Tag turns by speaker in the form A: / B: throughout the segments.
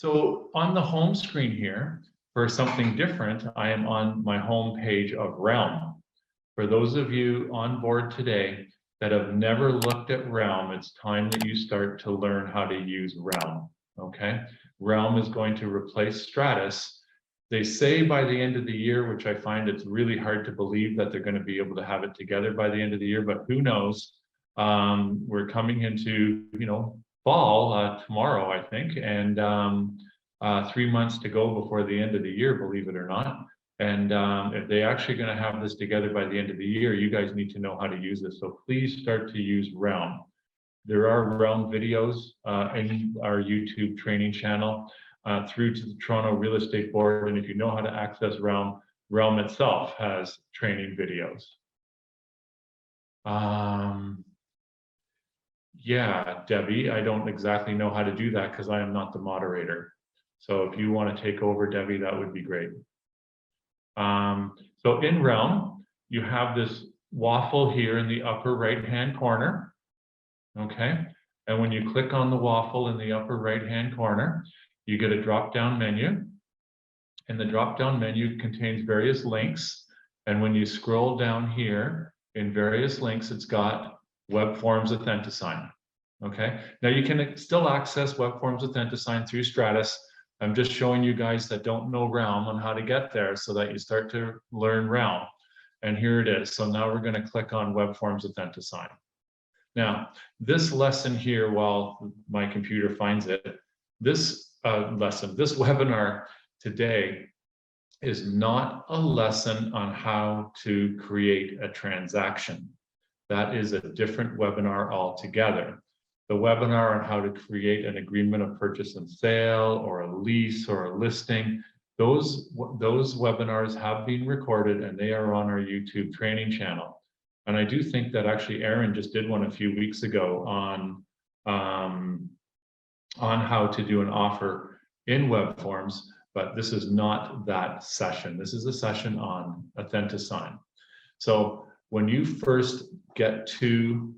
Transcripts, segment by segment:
A: So on the home screen here, for something different, I am on my home page of Realm. For those of you on board today that have never looked at Realm, it's time that you start to learn how to use Realm, okay? Realm is going to replace Stratus. They say by the end of the year, which I find it's really hard to believe that they're going to be able to have it together by the end of the year, but who knows? We're coming into, fall tomorrow, I think, and 3 months to go before the end of the year, believe it or not. And if they're actually going to have this together by the end of the year, you guys need to know how to use this. So please start to use Realm. There are Realm videos in our YouTube training channel through to the Toronto Real Estate Board. And if you know how to access Realm, Realm itself has training videos. Yeah, Debbie, I don't exactly know how to do that because I am not the moderator. So if you want to take over, Debbie, that would be great. So in Realm, you have this waffle here in the upper right-hand corner, okay? And when you click on the waffle in the upper right-hand corner, you get a drop-down menu. And the drop-down menu contains various links. And when you scroll down here in various links, it's got Web Forms AUTHENTISIGN, okay? Now you can still access Web Forms AUTHENTISIGN through Stratus. I'm just showing you guys that don't know Realm on how to get there so that you start to learn Realm. And here it is. So now we're going to click on Web Forms AUTHENTISIGN. Now, this lesson here, while my computer finds it, this webinar today is not a lesson on how to create a transaction. That is a different webinar altogether. The webinar on how to create an agreement of purchase and sale or a lease or a listing, those webinars have been recorded and they are on our YouTube training channel. And I do think that actually Aaron just did one a few weeks ago on how to do an offer in web forms, but this is not that session. This is a session on AUTHENTISIGN. So when you first get to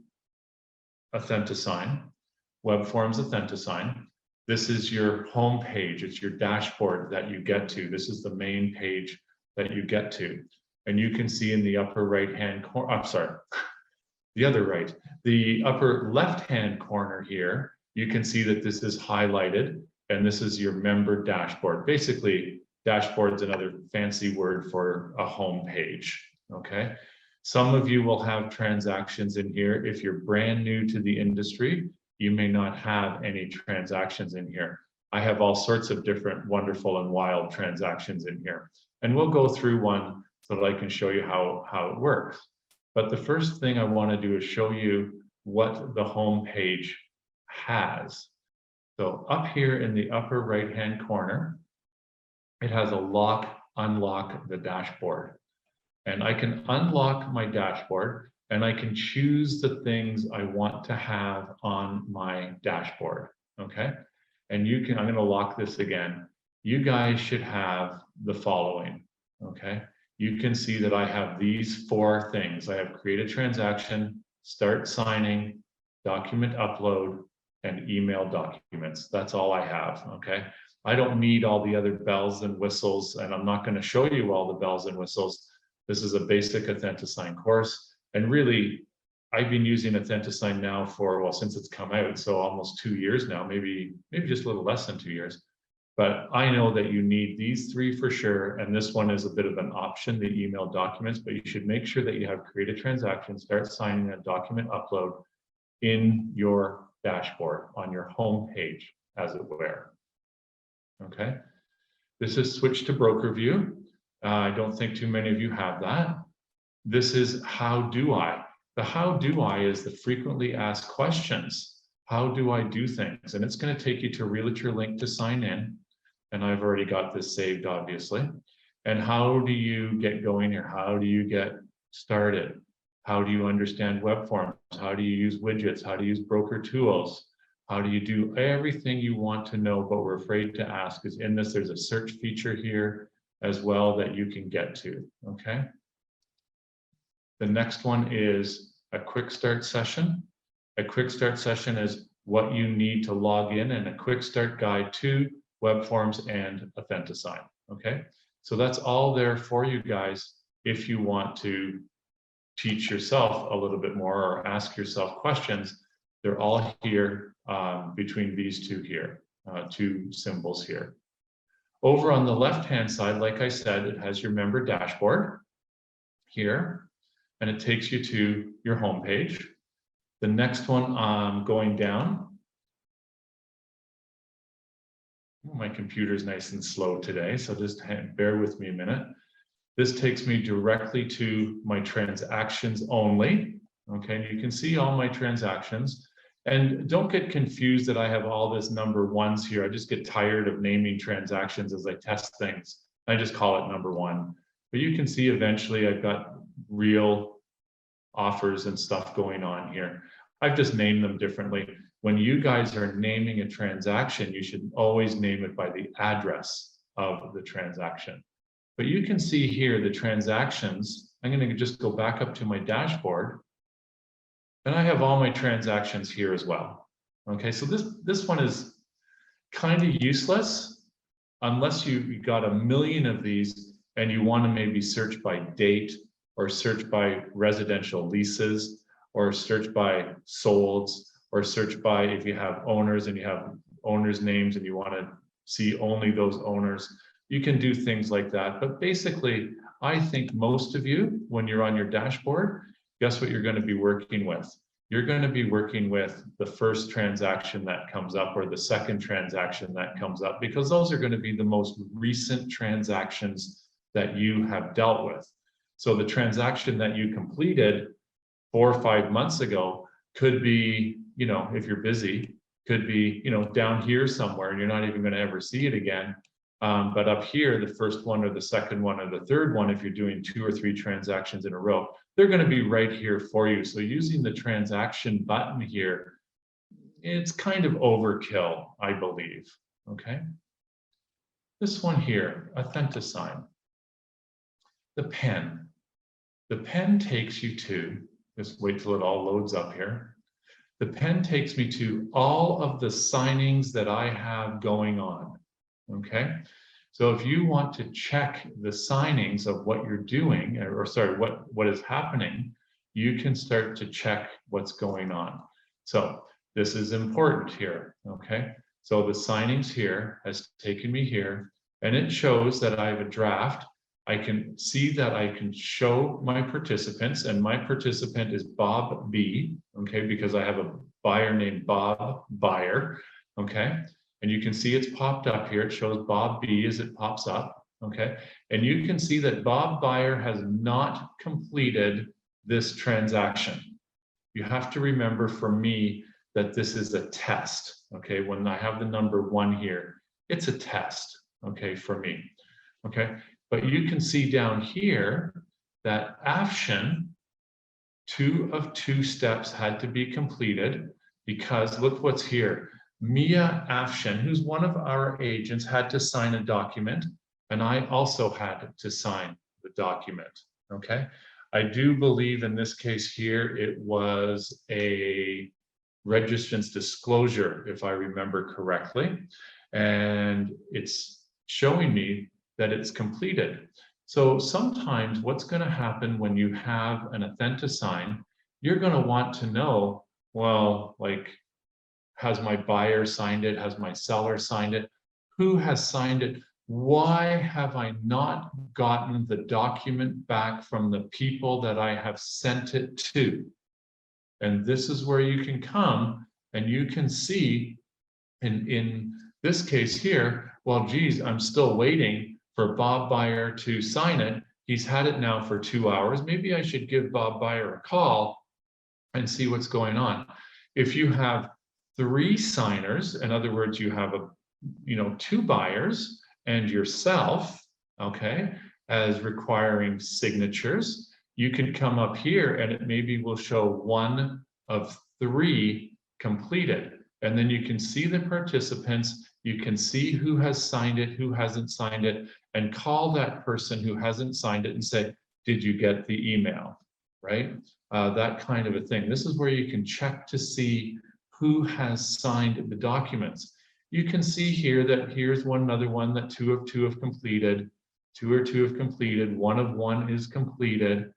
A: AUTHENTISIGN, Web Forms AUTHENTISIGN, this is your home page. It's your dashboard that you get to. This is the main page that you get to. And you can see in the upper right-hand corner, I'm sorry, the other right, the upper left-hand corner here, you can see that this is highlighted and this is your member dashboard. Basically, dashboard's another fancy word for a home page, okay? Some of you will have transactions in here. If you're brand new to the industry, you may not have any transactions in here. I have all sorts of different wonderful and wild transactions in here. And we'll go through one so that I can show you how it works. But the first thing I want to do is show you what the home page has. So up here in the upper right-hand corner, it has a lock, unlock the dashboard. And I can unlock my dashboard and I can choose the things I want to have on my dashboard, okay? And you can, I'm gonna lock this again. You guys should have the following, okay? You can see that I have these 4 things. I have create a transaction, start signing, document upload, and email documents. That's all I have, okay? I don't need all the other bells and whistles, and I'm not gonna show you all the bells and whistles. This is a basic AUTHENTISIGN course. And really, I've been using AUTHENTISIGN now for, well, since it's come out, so almost 2 years now, maybe just a little less than 2 years. But I know that you need these 3 for sure. And this one is a bit of an option, the email documents, but you should make sure that you have create a transaction, start signing a document upload in your dashboard on your home page, as it were. Okay. This is switch to broker view. I don't think too many of you have that. This is how do I. The how do I is the frequently asked questions. How do I do things? And it's going to take you to Realtor link to sign in. And I've already got this saved, obviously. And how do you get going here? How do you get started? How do you understand web forms? How do you use widgets? How do you use broker tools? How do you do everything you want to know, but we're afraid to ask? Is in this, there's a search feature here as well that you can get to, okay? The next one is a quick start session. A quick start session is what you need to log in, and a quick start guide to web forms, and AUTHENTISIGN. Okay, so that's all there for you guys if you want to teach yourself a little bit more or ask yourself questions. They're all here between these two here, two symbols here. Over on the left-hand side, like I said, it has your member dashboard here, and it takes you to your home page. The next one going down. My computer's nice and slow today, so just bear with me a minute. This takes me directly to my transactions only. Okay, and you can see all my transactions. And don't get confused that I have all this number ones here. I just get tired of naming transactions as I test things. I just call it number one. But you can see eventually I've got real offers and stuff going on here. I've just named them differently. When you guys are naming a transaction, you should always name it by the address of the transaction. But you can see here the transactions. I'm going to just go back up to my dashboard. And I have all my transactions here as well. Okay, so this one is kind of useless unless you got a million of these and you want to maybe search by date or search by residential leases or search by solds or search by if you have owners and you have owners' names and you want to see only those owners. You can do things like that. But basically, I think most of you, when you're on your dashboard, guess what you're going to be working with? You're going to be working with the first transaction that comes up or the second transaction that comes up, because those are going to be the most recent transactions that you have dealt with. So the transaction that you completed 4 or 5 months ago could be, you know, if you're busy, could be, you know, down here somewhere and you're not even going to ever see it again. But up here, the first one or the second one or the third one, if you're doing 2 or 3 transactions in a row, they're going to be right here for you. So using the transaction button here, it's kind of overkill, I believe. Okay. This one here, AUTHENTISIGN. The pen. The pen takes you to, just wait till it all loads up here. The pen takes me to all of the signings that I have going on. Okay, so if you want to check the signings of what you're doing, or sorry, what is happening, you can start to check what's going on. So this is important here. Okay, so the signings here has taken me here, and it shows that I have a draft. I can see that I can show my participants, and my participant is Bob B. Okay, because I have a buyer named Bob Buyer. Okay. And you can see it's popped up here. It shows Bob B as it pops up, okay? And you can see that Bob Buyer has not completed this transaction. You have to remember for me that this is a test, okay? When I have the number 1 here, it's a test, okay, for me, okay? But you can see down here that action, 2 of 2 steps had to be completed because look what's here. Mia Afshin, who's one of our agents, had to sign a document, and I also had to sign the document, okay? I do believe in this case here, it was a registrant's disclosure, if I remember correctly, and it's showing me that it's completed. So sometimes what's gonna happen when you have an AUTHENTISIGN, you're gonna want to know, well, like, has my buyer signed it? Has my seller signed it? Who has signed it? Why have I not gotten the document back from the people that I have sent it to? And this is where you can come and you can see in this case here, well, geez, I'm still waiting for Bob Buyer to sign it. He's had it now for 2 hours. Maybe I should give Bob Buyer a call and see what's going on. If you have 3 signers, in other words, you have 2 buyers and yourself, okay, as requiring signatures, you can come up here and it maybe will show 1 of 3 completed. And then you can see the participants, you can see who has signed it, who hasn't signed it, and call that person who hasn't signed it and say, did you get the email, right? That kind of a thing. This is where you can check to see who has signed the documents. you can see here that here's another one that 2 of 2 have completed, 2 or 2 have completed, 1 of 1 is completed,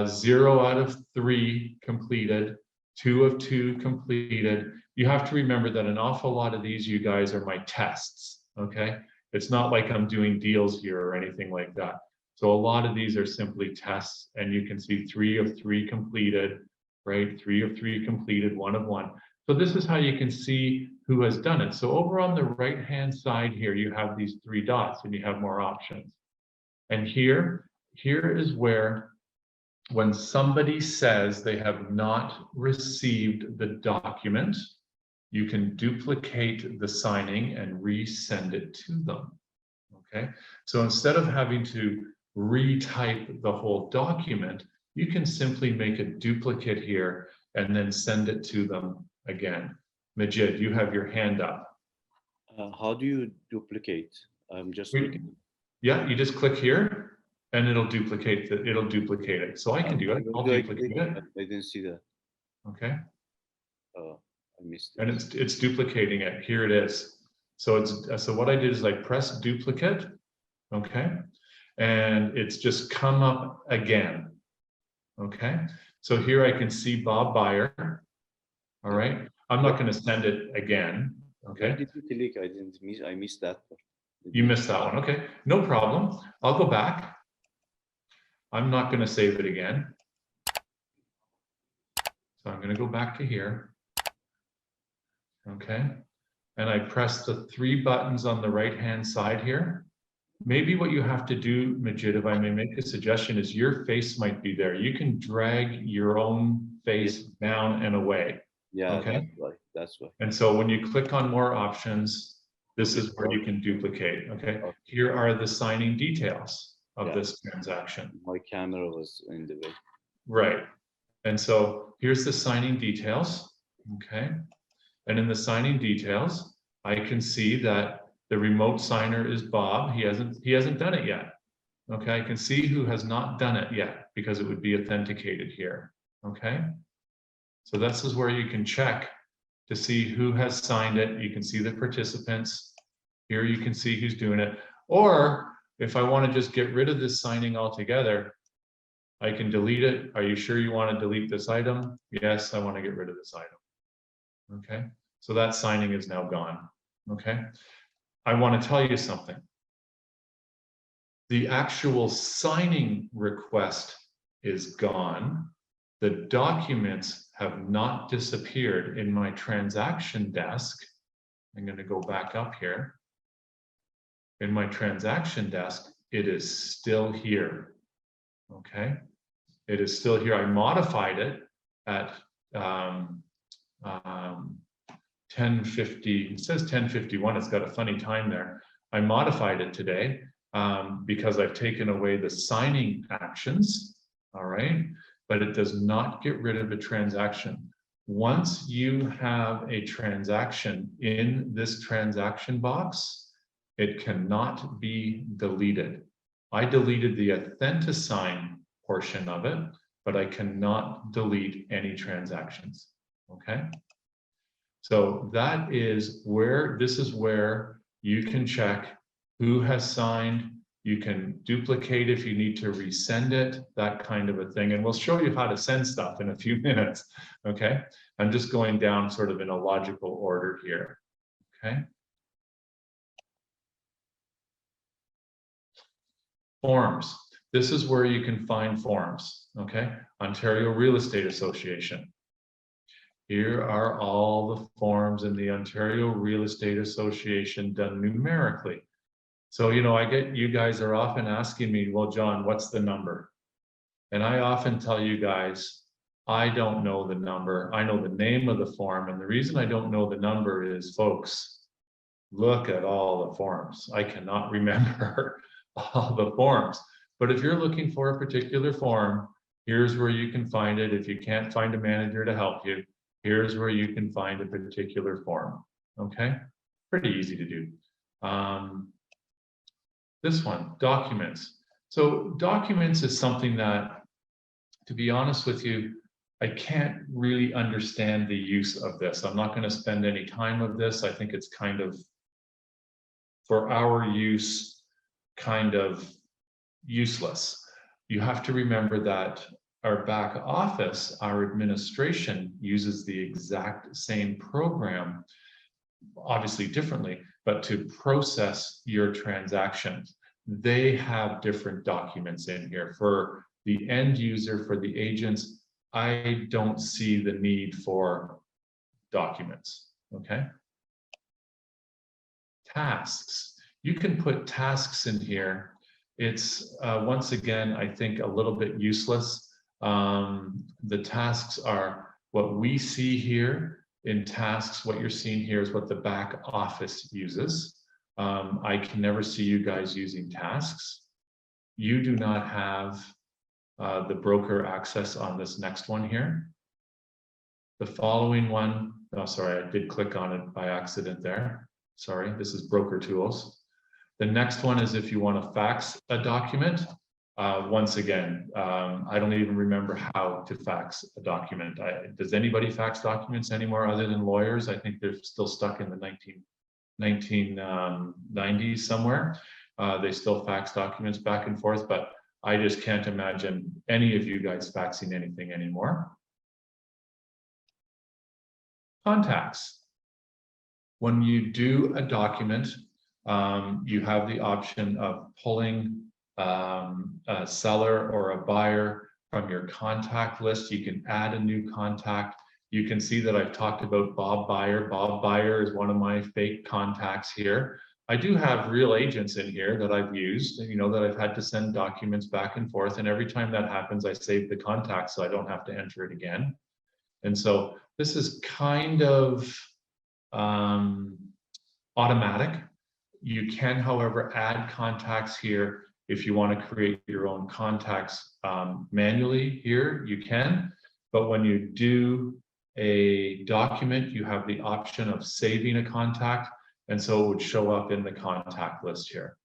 A: 0 out of 3 completed, 2 of 2 completed. You have to remember that an awful lot of these, you guys, are my tests, okay? It's not like I'm doing deals here or anything like that. So a lot of these are simply tests, and you can see 3 of 3 completed, right? 3 of 3 completed, 1 of 1. So this is how you can see who has done it. So over on the right-hand side here, you have these 3 dots and you have more options. And here is where, when somebody says they have not received the document, you can duplicate the signing and resend it to them, okay? So instead of having to retype the whole document, you can simply make a duplicate here and then send it to them again. Majid, you have your hand up.
B: How do you duplicate? I'm just looking.
A: Yeah, you just click here and it'll duplicate it. So I can do it. I'll duplicate it.
B: I didn't see that.
A: Okay.
B: I missed it.
A: And it's duplicating it. Here it is. So what I did is I press duplicate, okay? And it's just come up again. Okay. So here I can see Bob Byer. All right. I'm not going to send it again. Okay.
B: I missed that part.
A: You missed that one. Okay. No problem. I'll go back. I'm not going to save it again. So I'm going to go back to here. Okay. And I press the 3 buttons on the right-hand side here. Maybe what you have to do, Majid, if I may make a suggestion, is your face might be there. You can drag your own face down and away.
B: Yeah,
A: okay.
B: That's right.
A: And so when you click on more options, this is where you can duplicate. Okay. Here are the signing details of this transaction.
B: My camera was in the way.
A: Right. And so here's the signing details. Okay. And in the signing details, I can see that the remote signer is Bob. He hasn't done it yet. Okay, I can see who has not done it yet because it would be authenticated here. Okay, so this is where you can check to see who has signed it. You can see the participants. Here you can see who's doing it. Or if I want to just get rid of this signing altogether, I can delete it. Are you sure you want to delete this item? Yes, I want to get rid of this item. Okay, so that signing is now gone. Okay. I want to tell you something. The actual signing request is gone. The documents have not disappeared in my transaction desk. I'm going to go back up here. In my transaction desk, it is still here. Okay. It is still here. I modified it at 10:50, it says 10:51, it's got a funny time there. I modified it today because I've taken away the signing actions, all right? But it does not get rid of a transaction. Once you have a transaction in this transaction box, it cannot be deleted. I deleted the AUTHENTISIGN portion of it, but I cannot delete any transactions, okay? So that is where, this is where you can check who has signed. You can duplicate if you need to resend it, that kind of a thing. And we'll show you how to send stuff in a few minutes, okay? I'm just going down sort of in a logical order here, okay? Forms. This is where you can find forms, okay? Ontario Real Estate Association. Here are all the forms in the Ontario Real Estate Association done numerically. So, you know, I get, you guys are often asking me, well, John, what's the number? And I often tell you guys, I don't know the number. I know the name of the form. And the reason I don't know the number is, folks, look at all the forms. I cannot remember all the forms. But if you're looking for a particular form, here's where you can find it. If you can't find a manager to help you, here's where you can find a particular form. Okay, pretty easy to do. This one, documents. So documents is something that, to be honest with you, I can't really understand the use of this. I'm not going to spend any time of this. I think it's kind of, for our use, kind of useless. You have to remember that our back office, our administration, uses the exact same program, obviously differently, but to process your transactions. They have different documents in here. For the end user, for the agents, I don't see the need for documents, okay? Tasks. You can put tasks in here. It's, once again, I think a little bit useless. The tasks are what we see here in tasks. What you're seeing here is what the back office uses. I can never see you guys using tasks. You do not have the broker access on this next one here. The following one, oh, sorry, I did click on it by accident there. Sorry, this is broker tools. The next one is if you want to fax a document. Once again, I don't even remember how to fax a document. Does anybody fax documents anymore other than lawyers? I think they're still stuck in the 1990s somewhere. They still fax documents back and forth, but I just can't imagine any of you guys faxing anything anymore. Contacts. When you do a document, you have the option of pulling a seller or a buyer from your contact list. You can add a new contact. You can see that I've talked about Bob Buyer. Bob Buyer is one of my fake contacts here. I do have real agents in here that I've used, you know, that I've had to send documents back and forth. And every time that happens, I save the contact so I don't have to enter it again. And so this is kind of automatic. You can, however, add contacts here. If you want to create your own contacts manually here, you can. But when you do a document, you have the option of saving a contact. And so it would show up in the contact list here.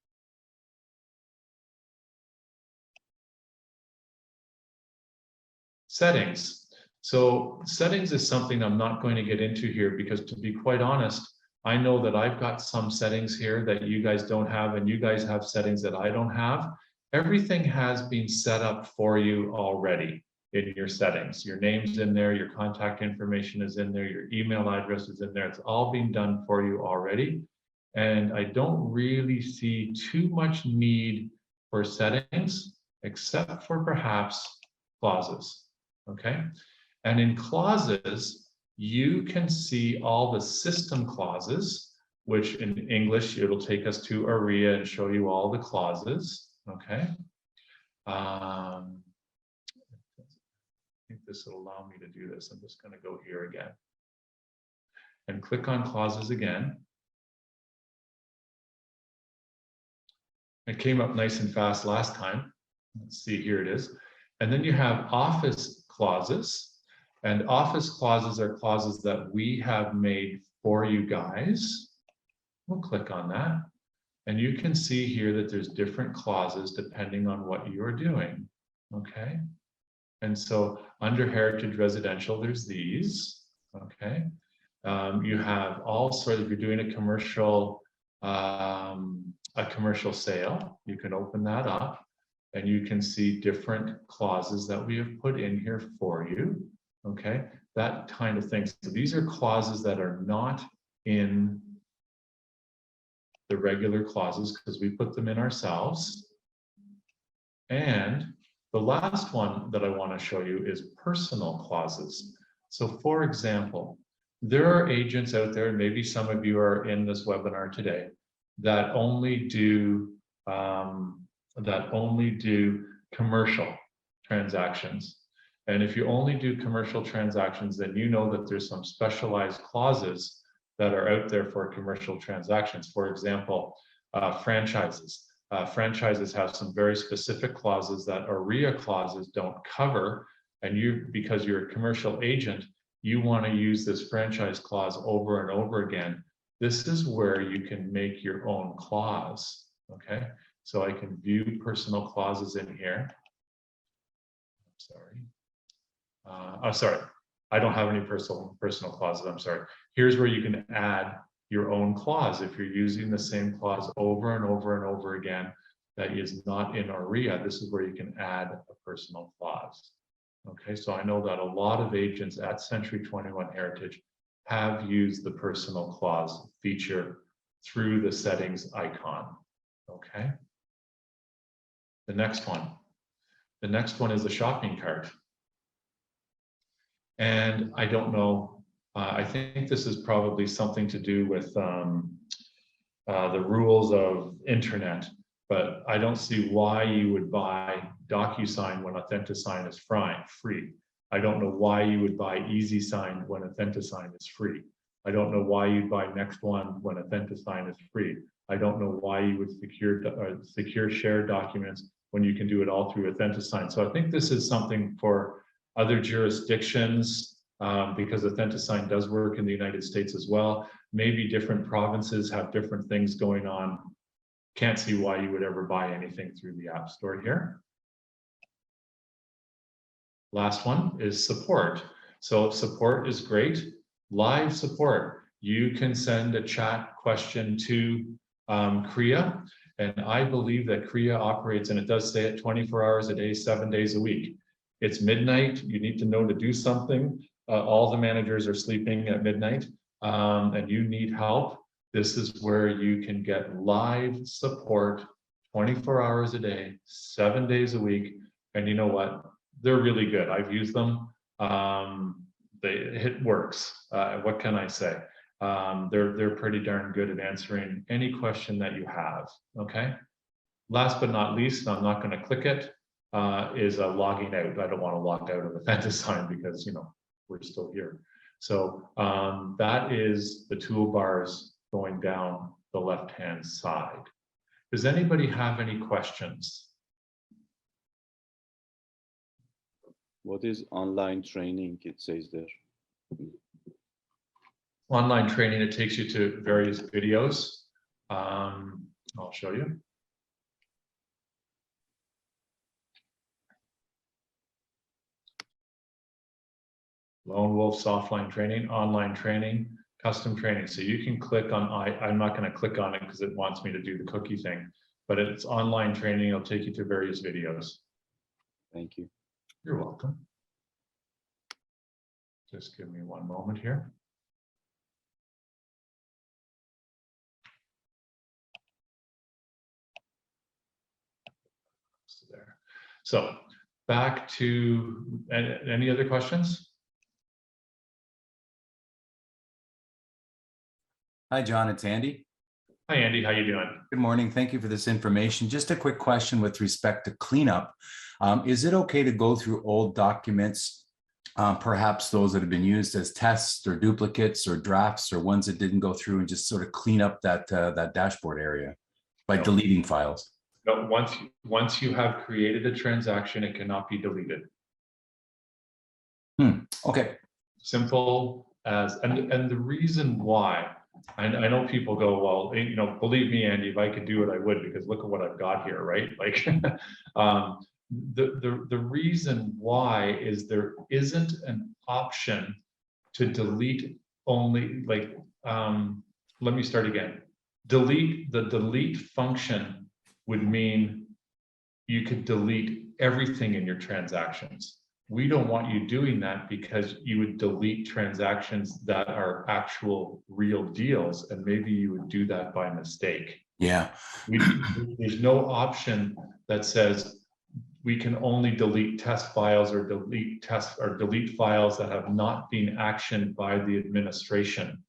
A: Settings. So settings is something I'm not going to get into here because, to be quite honest, I know that I've got some settings here that you guys don't have, and you guys have settings that I don't have. Everything has been set up for you already in your settings. Your name's in there, your contact information is in there, your email address is in there. It's all been done for you already. And I don't really see too much need for settings, except for perhaps clauses, okay? And in clauses, you can see all the system clauses, which in English, it'll take us to ARIA and show you all the clauses, okay? I think this will allow me to do this. I'm just going to go here again and click on clauses again. It came up nice and fast last time. Let's see, here it is. And then you have office clauses. And office clauses are clauses that we have made for you guys. We'll click on that. And you can see here that there's different clauses depending on what you are doing, okay? And so under heritage residential, there's these, okay? You have all sorts, if you're doing a commercial sale, you can open that up and you can see different clauses that we have put in here for you, okay? That kind of thing. So these are clauses that are not in the regular clauses because we put them in ourselves. And the last one that I want to show you is personal clauses. So for example, there are agents out there, maybe some of you are in this webinar today, that only do commercial transactions. And if you only do commercial transactions, then you know that there's some specialized clauses that are out there for commercial transactions. For example, franchises. Franchises have some very specific clauses that ARIA clauses don't cover. And you, because you're a commercial agent, you want to use this franchise clause over and over again. This is where you can make your own clause, okay? So I can view personal clauses in here. Sorry. sorry, I don't have any personal clauses, I'm sorry. Here's where you can add your own clause. If you're using the same clause over and over and over again, that is not in AUREA, this is where you can add a personal clause. Okay, so I know that a lot of agents at Century 21 Heritage have used the personal clause feature through the settings icon. Okay. The next one. The next one is the shopping cart. And I don't know, I think this is probably something to do with the rules of internet, but I don't see why you would buy DocuSign when AUTHENTISIGN is free. I don't know why you would buy EasySign when AUTHENTISIGN is free. I don't know why you'd buy Next One when AUTHENTISIGN is free. I don't know why you would secure shared documents when you can do it all through AUTHENTISIGN. So I think this is something for other jurisdictions, because AUTHENTISIGN does work in the United States as well. Maybe different provinces have different things going on. Can't see why you would ever buy anything through the App Store here. Last one is support. So support is great. Live support. You can send a chat question to CREA, and I believe that CREA operates, and it does say it 24 hours a day, 7 days a week. It's midnight. You need to know to do something. All the managers are sleeping at midnight, and you need help. This is where you can get live support 24 hours a day, 7 days a week. And you know what? They're really good. I've used them. It works. What can I say? They're pretty darn good at answering any question that you have. Okay. Last but not least, I'm not going to click it, is logging out. I don't want to log out of AUTHENTISIGN because, you know, we're still here. So that is the toolbars going down the left-hand side. Does anybody have any questions?
B: What is online training? It says there.
A: Online training, it takes you to various videos. I'll show you. Lone Wolf Softline Training, online training, custom training. So you can click on, I'm not going to click on it because it wants me to do the cookie thing, but it's online training. It'll take you to various videos.
B: Thank you.
A: You're welcome. Just give me one moment here. There. So back to any other questions?
C: Hi, John, it's Andy.
A: Hi, Andy, how you doing?
C: Good morning. Thank you for this information. Just a quick question with respect to cleanup. Is it okay to go through old documents, perhaps those that have been used as tests or duplicates or drafts or ones that didn't go through, and just sort of clean up that dashboard area by deleting files?
A: No, once you have created a transaction, it cannot be deleted.
C: Okay.
A: Simple as, and the reason why, I know people go, well, you know, believe me, Andy, if I could do it, I would, because look at what I've got here, right? Like, the reason why is there isn't an option to delete only, like, let me start again. The delete function would mean you could delete everything in your transactions. We don't want you doing that because you would delete transactions that are actual real deals, and maybe you would do that by mistake.
C: Yeah.
A: There's no option that says we can only delete test files or delete files that have not been actioned by the administration.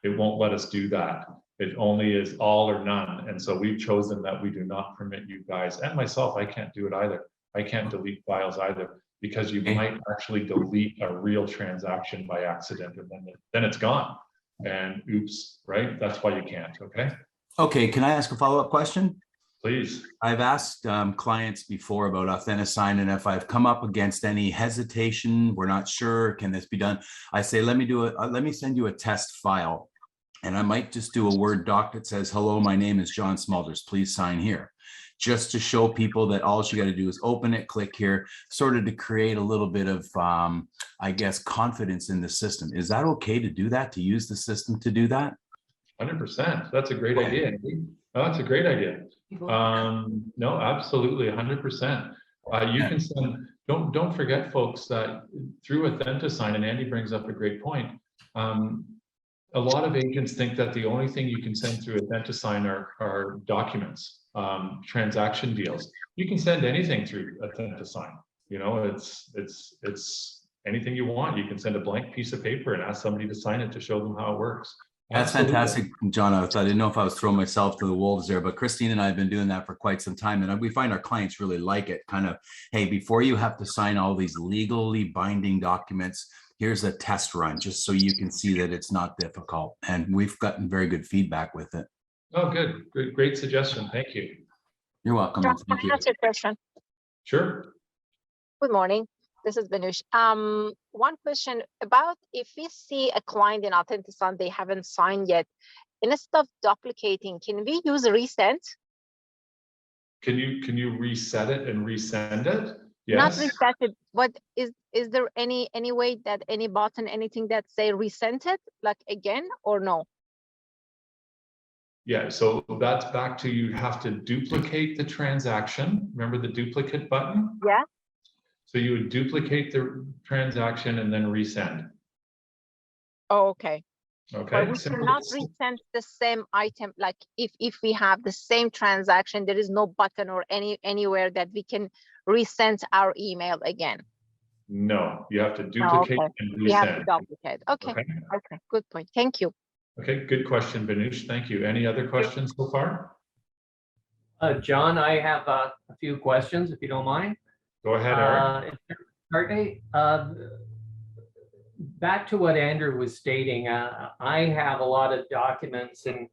A: It won't let us do that. It only is all or none. And so we've chosen that we do not permit you guys, and myself, I can't do it either. I can't delete files either, because you might actually delete a real transaction by accident, and then it's gone. And oops, right? That's why you can't, okay?
C: Okay, can I ask a follow-up question?
A: Please.
C: I've asked clients before about AUTHENTISIGN, and if I've come up against any hesitation, we're not sure, can this be done? I say, let me send you a test file And I might just do a Word doc that says, hello, my name is John Smulders, please sign here. Just to show people that all you got to do is open it, click here, sort of to create a little bit of, I guess, confidence in the system. Is that okay to do that, to use the system to do that?
A: 100%. That's a great idea. Oh, that's a great idea. No, absolutely, 100%. You can send. Don't forget, folks, that through AUTHENTISIGN, and Andy brings up a great point. A lot of agents think that the only thing you can send through AUTHENTISIGN are documents, transaction deals. You can send anything through AUTHENTISIGN. You know, it's anything you want. You can send a blank piece of paper and ask somebody to sign it to show them how it works.
C: That's
A: Absolutely.
C: fantastic, John. I didn't know if I was throwing myself to the wolves there, but Christine and I have been doing that for quite some time. And we find our clients really like it. Kind of, hey, before you have to sign all these legally binding documents, here's a test run, just so you can see that it's not difficult. And we've gotten very good feedback with it.
A: Oh, good. Great suggestion. Thank you.
C: You're welcome.
D: John,
C: Thank
D: can
C: you.
D: I ask you a question?
A: Sure.
D: Good morning. This is Benush. One question about if we see a client in AUTHENTISIGN, they haven't signed yet, instead of duplicating, can we use resend?
A: Can you reset it and resend it?
D: Not
A: Yes.
D: reset it, but is there any way that any button, anything that say resend it, like again, or no?
A: Yeah, so that's back to, you have to duplicate the transaction. Remember the duplicate button?
D: Yeah.
A: So you would duplicate the transaction and then resend.
D: Oh, okay.
A: Okay.
D: But we
A: Simple.
D: cannot resend the same item. Like if we have the same transaction, there is no button or anywhere that we can resend our email again.
A: No, you have to duplicate
D: okay.
A: and
D: We have to
A: resend.
D: duplicate. Okay. Okay. Good point. Thank you.
A: Okay, good question, Benush. Thank you. Any other questions so far?
E: John, I have a few questions, if you don't mind.
A: Go ahead, Eric.
E: Back to what Andrew was stating, I have a lot of documents, and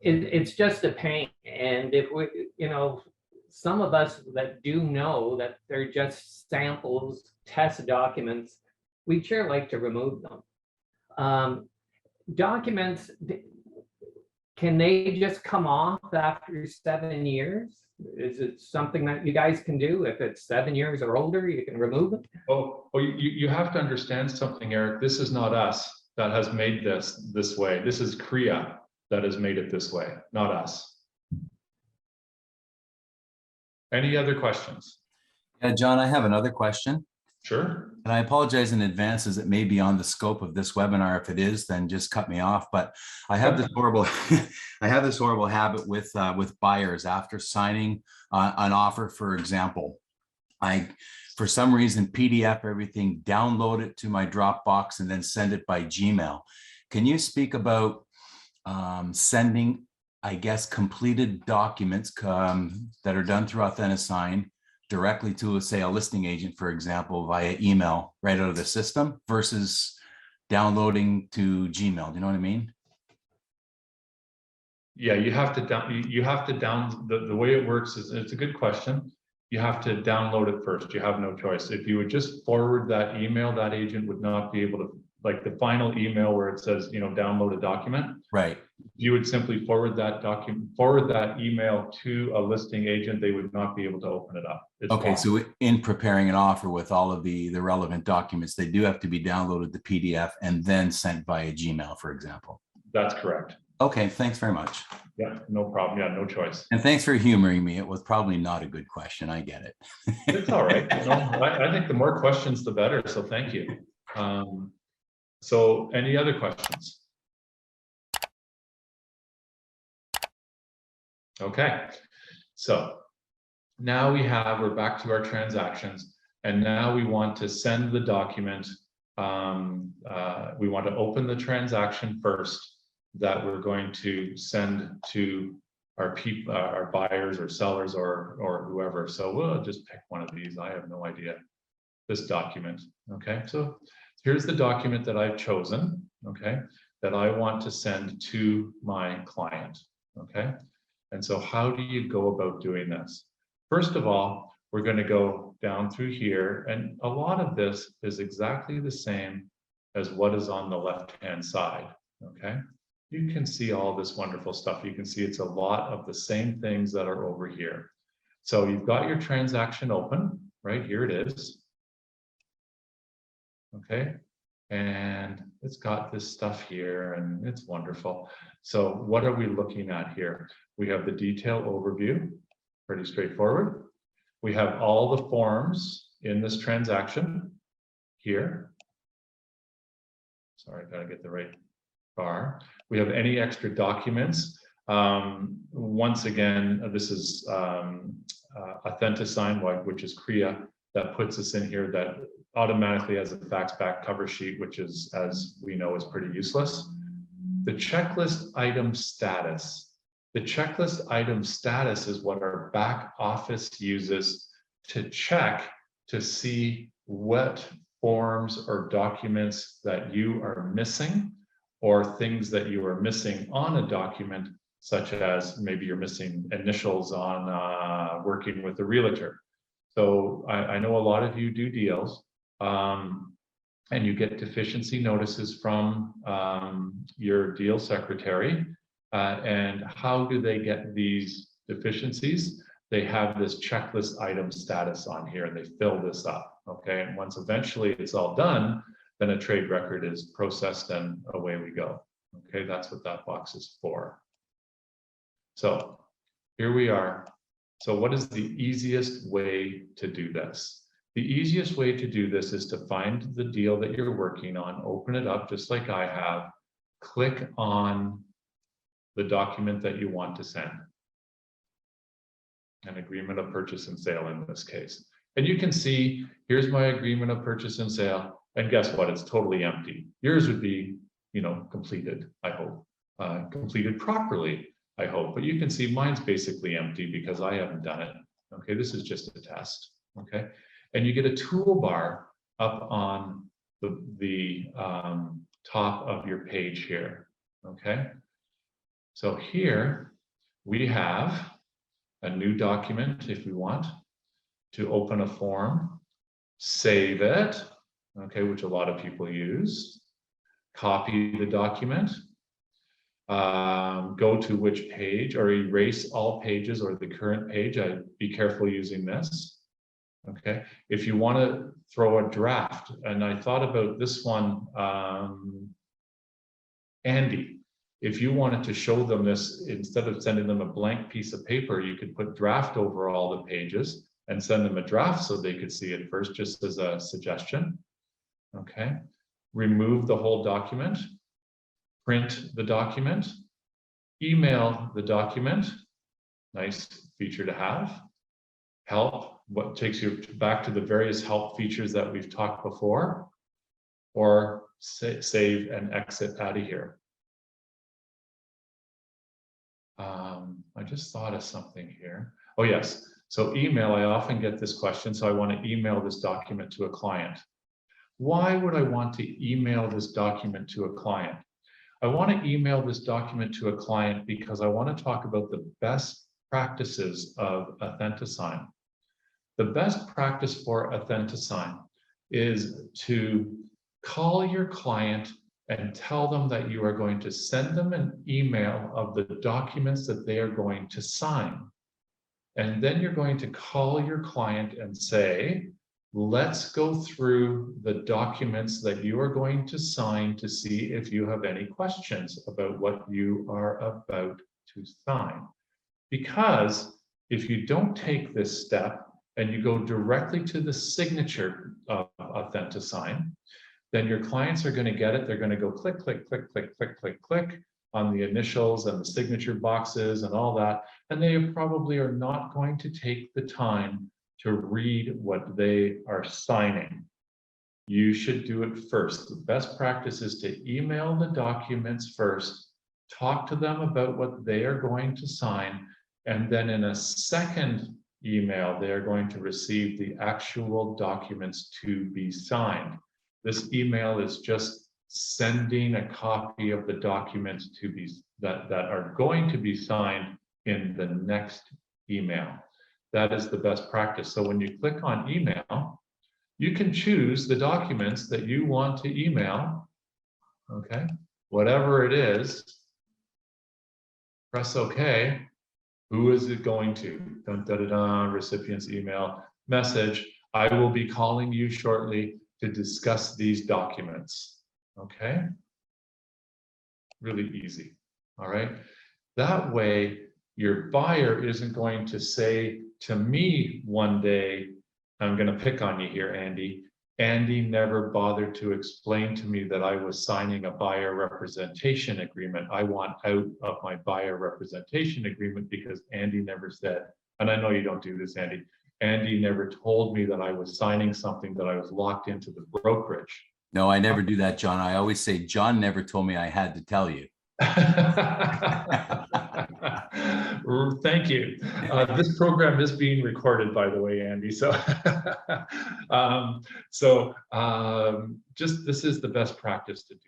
E: it's just a pain. And if we, some of us that do know that they're just samples, test documents, we'd sure like to remove them. Documents, can they just come off after 7 years? Is it something that you guys can do? If it's 7 years or older, you can remove it?
A: Oh, you have to understand something, Eric. This is not us that has made this way. This is CREA that has made it this way, not us. Any other questions?
C: Yeah, John, I have another question.
A: Sure.
C: And I apologize in advance as it may be on the scope of this webinar. If it is, then just cut me off. But I have this horrible, I have this horrible habit with buyers after signing an offer. For example, I, for some reason, PDF everything, download it to my Dropbox, and then send it by Gmail. Can you speak about sending, I guess, completed documents that are done through AUTHENTISIGN directly to, say, a listing agent, for example, via email right out of the system versus downloading to Gmail? Do you know what I mean?
A: Yeah, you have to the way it works is, it's a good question. You have to download it first. You have no choice. If you would just forward that email, that agent would not be able to, like the final email where it says, download a document.
C: Right.
A: You would simply forward that email to a listing agent. They would not be able to open it up. It's
C: Okay,
A: locked.
C: so in preparing an offer with all of the relevant documents, they do have to be downloaded to PDF and then sent via Gmail, for example.
A: That's correct.
C: Okay, thanks very much.
A: Yeah, no problem. Yeah, no choice.
C: And thanks for humoring me. It was probably not a good question. I get it.
A: It's all right. I think the more questions, the better. So thank you. So any other questions? Okay, so now we're back to our transactions, and now we want to send the document. We want to open the transaction first that we're going to send to our people, our buyers or sellers or whoever. So we'll just pick one of these. I have no idea. This document. Okay, so here's the document that I've chosen. Okay, that I want to send to my client. Okay. And so how do you go about doing this? First of all, we're going to go down through here, and a lot of this is exactly the same as what is on the left-hand side, okay? You can see all this wonderful stuff. You can see it's a lot of the same things that are over here. So you've got your transaction open, right? Here it is. Okay, and it's got this stuff here and it's wonderful. So what are we looking at here? We have the detail overview, pretty straightforward. We have all the forms in this transaction here. Sorry, I gotta get the right bar. We have any extra documents. Once again, this is AUTHENTISIGN, which is CREA, that puts us in here that automatically has a fax back cover sheet, which is, as we know, is pretty useless. The checklist item status. The checklist item status is what our back office uses to check to see what forms or documents that you are missing, or things that you are missing on a document, such as maybe you're missing initials on working with a realtor. So I know a lot of you do deals, and you get deficiency notices from your deal secretary. And how do they get these deficiencies? They have this checklist item status on here, and they fill this up, okay? And once eventually it's all done, then a trade record is processed and away we go. Okay, that's what that box is for. So here we are. So what is the easiest way to do this? The easiest way to do this is to find the deal that you're working on, open it up just like I have, click on the document that you want to send. An agreement of purchase and sale in this case. And you can see, here's my agreement of purchase and sale. And guess what? It's totally empty. Yours would be, you know, completed, I hope. Completed properly, I hope. But you can see mine's basically empty because I haven't done it. Okay, this is just a test. Okay, and you get a toolbar up on the top of your page here. Okay, so here we have a new document if we want to open a form, save it, okay, which a lot of people use, copy the document, go to which page, or erase all pages or the current page. I'd be careful using this. Okay, if you want to throw a draft, and I thought about this one, Andy, if you wanted to show them this, instead of sending them a blank piece of paper, you could put draft over all the pages and send them a draft so they could see it first, just as a suggestion. Okay, remove the whole document, print the document, email the document, nice feature to have. Help, what takes you back to the various help features that we've talked before, or save and exit out of here. I just thought of something here. Oh yes, so email, I often get this question, so I want to email this document to a client. Why would I want to email this document to a client? I want to email this document to a client because I want to talk about the best practices of AUTHENTISIGN. The best practice for AUTHENTISIGN is to call your client and tell them that you are going to send them an email of the documents that they are going to sign. And then you're going to call your client and say, let's go through the documents that you are going to sign to see if you have any questions about what you are about to sign. Because if you don't take this step and you go directly to the signature of AUTHENTISIGN, then your clients are going to get it. They're going to go click, click, click, click, click, click, click on the initials and the signature boxes and all that. And they probably are not going to take the time to read what they are signing. You should do it first. The best practice is to email the documents first, talk to them about what they are going to sign, and then in a second email, they are going to receive the actual documents to be signed. This email is just sending a copy of the documents to be that are going to be signed in the next email. That is the best practice. So when you click on email, you can choose the documents that you want to email okay? Whatever it is, press OK. Who is it going to? Dun, dun, dun, dun, recipient's email message. I will be calling you shortly to discuss these documents, okay? Really easy, all right? That way, your buyer isn't going to say to me one day, I'm going to pick on you here, Andy. Andy never bothered to explain to me that I was signing a buyer representation agreement. I want out of my buyer representation agreement because Andy never said, and I know you don't do this, Andy. Andy never told me that I was signing something that I was locked into the brokerage.
C: No, I never do that, John. I always say, John never told me I had to tell you.
A: Thank you. This program is being recorded, by the way, Andy. So, just this is the best practice to do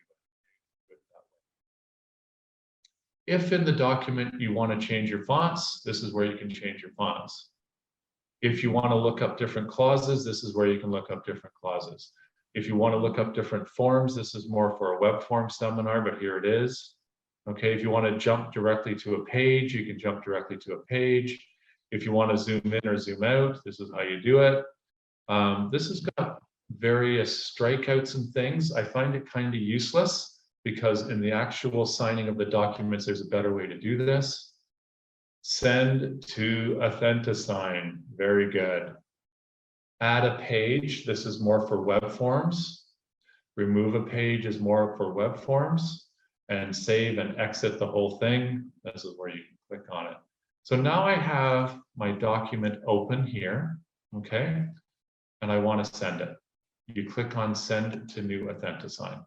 A: it. If in the document you want to change your fonts, this is where you can change your fonts. If you want to look up different clauses, this is where you can look up different clauses. If you want to look up different forms, this is more for a web form seminar, but here it is. Okay, if you want to jump directly to a page, you can jump directly to a page. If you want to zoom in or zoom out, this is how you do it. This has got various strikeouts and things. I find it kind of useless because in the actual signing of the documents, there's a better way to do this. Send to AUTHENTISIGN, very good. Add a page, this is more for web forms. Remove a page is more for web forms. And save and exit the whole thing. This is where you can click on it. So now I have my document open here, okay? And I want to send it. You click on Send to New AUTHENTISIGN.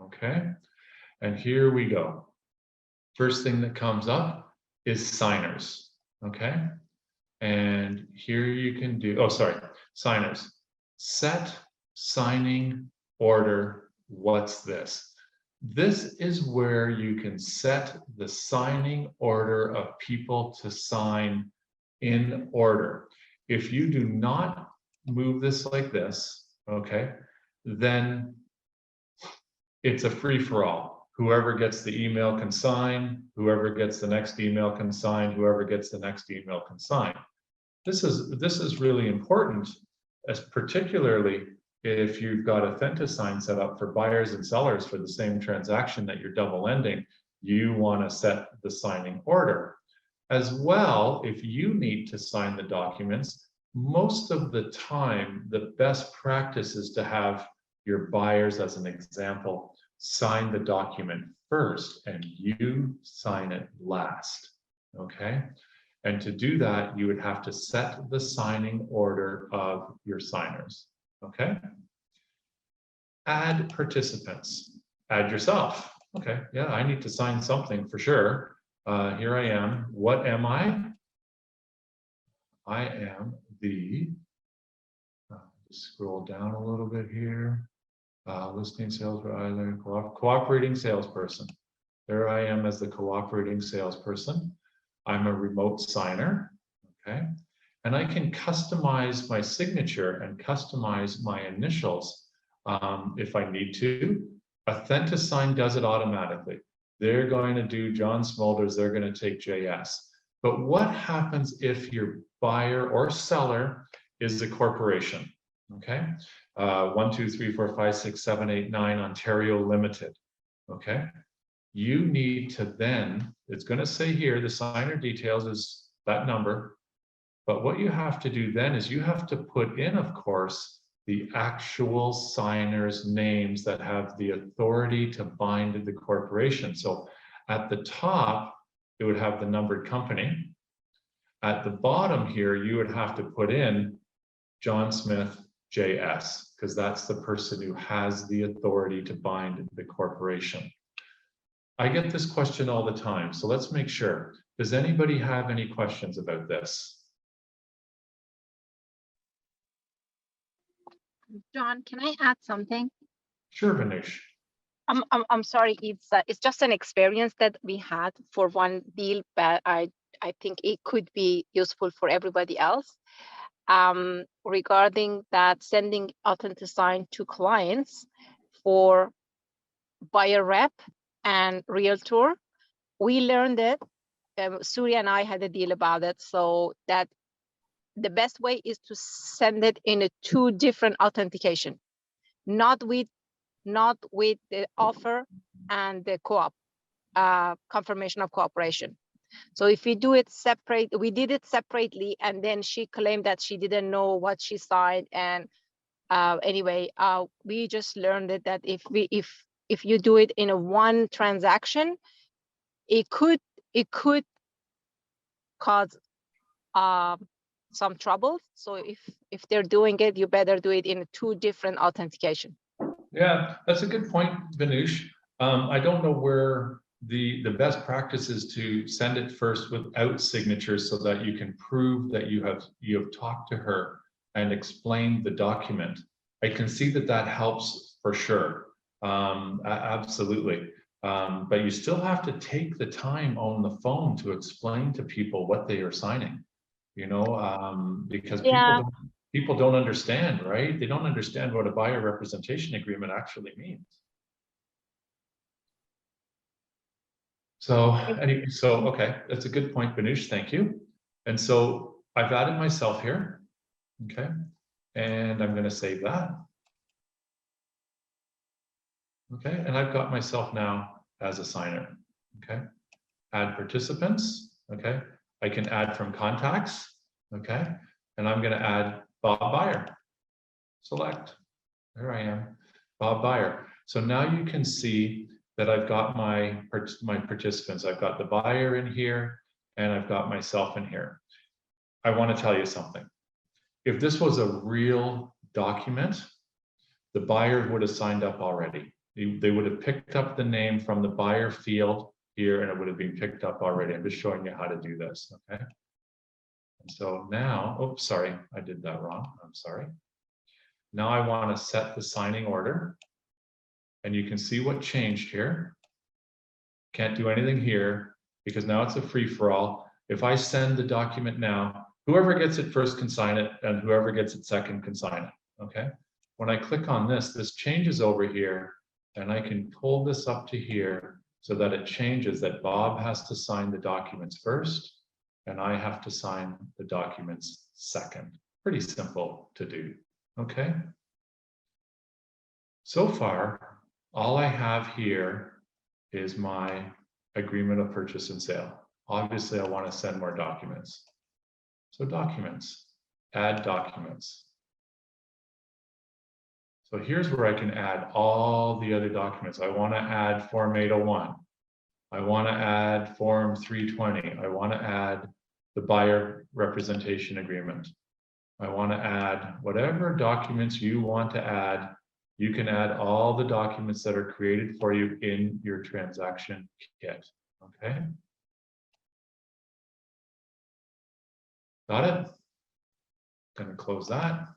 A: Okay, and here we go. First thing that comes up is signers, okay? And here you can do, oh, sorry, signers. Set signing order. What's this? This is where you can set the signing order of people to sign in order. If you do not move this like this, okay, then it's a free-for-all. Whoever gets the email can sign, whoever gets the next email can sign, whoever gets the next email can sign. This is really important, as particularly if you've got AUTHENTISIGN set up for buyers and sellers for the same transaction that you're double ending, you want to set the signing order. As well, if you need to sign the documents, most of the time, the best practice is to have your buyers, as an example, sign the document first and you sign it last, okay? And to do that, you would have to set the signing order of your signers. Okay. Add participants. Add yourself. Okay. Yeah, I need to sign something for sure. Here I am. What am I? I am the, scroll down a little bit here. Listing sales provider, cooperating salesperson. There I am as the cooperating salesperson. I'm a remote signer. Okay. And I can customize my signature and customize my initials if I need to. AUTHENTISIGN does it automatically. They're going to do John Smulders, they're going to take JS. But what happens if your buyer or seller is a corporation? Okay, 1, 2, 3, 4, 5, 6, 7, 8, 9, Ontario Limited. Okay, you need to then, it's going to say here, the signer details is that number. But what you have to do then is you have to put in, of course, the actual signers' names that have the authority to bind the corporation. So at the top, it would have the numbered company. At the bottom here, you would have to put in John Smith JS, because that's the person who has the authority to bind the corporation. I get this question all the time, so let's make sure. Does anybody have any questions about this?
D: John, can I add something?
A: Sure, Vinesh.
D: I'm sorry, it's just an experience that we had for one deal, but I think it could be useful for everybody else. regarding that sending AUTHENTISIGN to clients for buyer rep and realtor. We learned it. Surya and I had a deal about it, so that the best way is to send it in a 2 different authentication, not with the offer and the co-op confirmation of cooperation. So if we do it separate, we did it separately, and then she claimed that she didn't know what she signed. And anyway, we just learned it that if you do it in a 1 transaction, it could cause some trouble. So if they're doing it, you better do it in 2 different authentication.
A: Yeah, that's a good point, Vanush. I don't know where the best practice is to send it first without signatures so that you can prove that you have talked to her and explained the document. I can see that helps for sure. Absolutely. But you still have to take the time on the phone to explain to people what they are signing, you know, because people don't understand, right? They don't understand what a buyer representation agreement actually means. So anyway, okay, that's a good point, Banush, thank you. And so I've added myself here, okay? And I'm gonna save that. Okay, and I've got myself now as a signer, okay? Add participants, okay? I can add from contacts, okay? And I'm gonna add Bob Buyer. Select, there I am, Bob Buyer. So now you can see that I've got my participants. I've got the buyer in here and I've got myself in here. I want to tell you something. If this was a real document, the buyer would have signed up already. They would have picked up the name from the buyer field here and it would have been picked up already. I'm just showing you how to do this, okay? And so now, oops, sorry, I did that wrong. I'm sorry. Now I want to set the signing order. And you can see what changed here. Can't do anything here because now it's a free-for-all. If I send the document now, whoever gets it first can sign it and whoever gets it second can sign it, okay? When I click on this, this changes over here and I can pull this up to here so that it changes that Bob has to sign the documents first and I have to sign the documents second. Pretty simple to do, okay? So far, all I have here is my agreement of purchase and sale. Obviously, I want to send more documents. So documents, add documents. So here's where I can add all the other documents. I want to add Form 801. I want to add Form 320. I want to add the buyer representation agreement. I want to add whatever documents you want to add. You can add all the documents that are created for you in your transaction kit, okay? Got it? Gonna close that.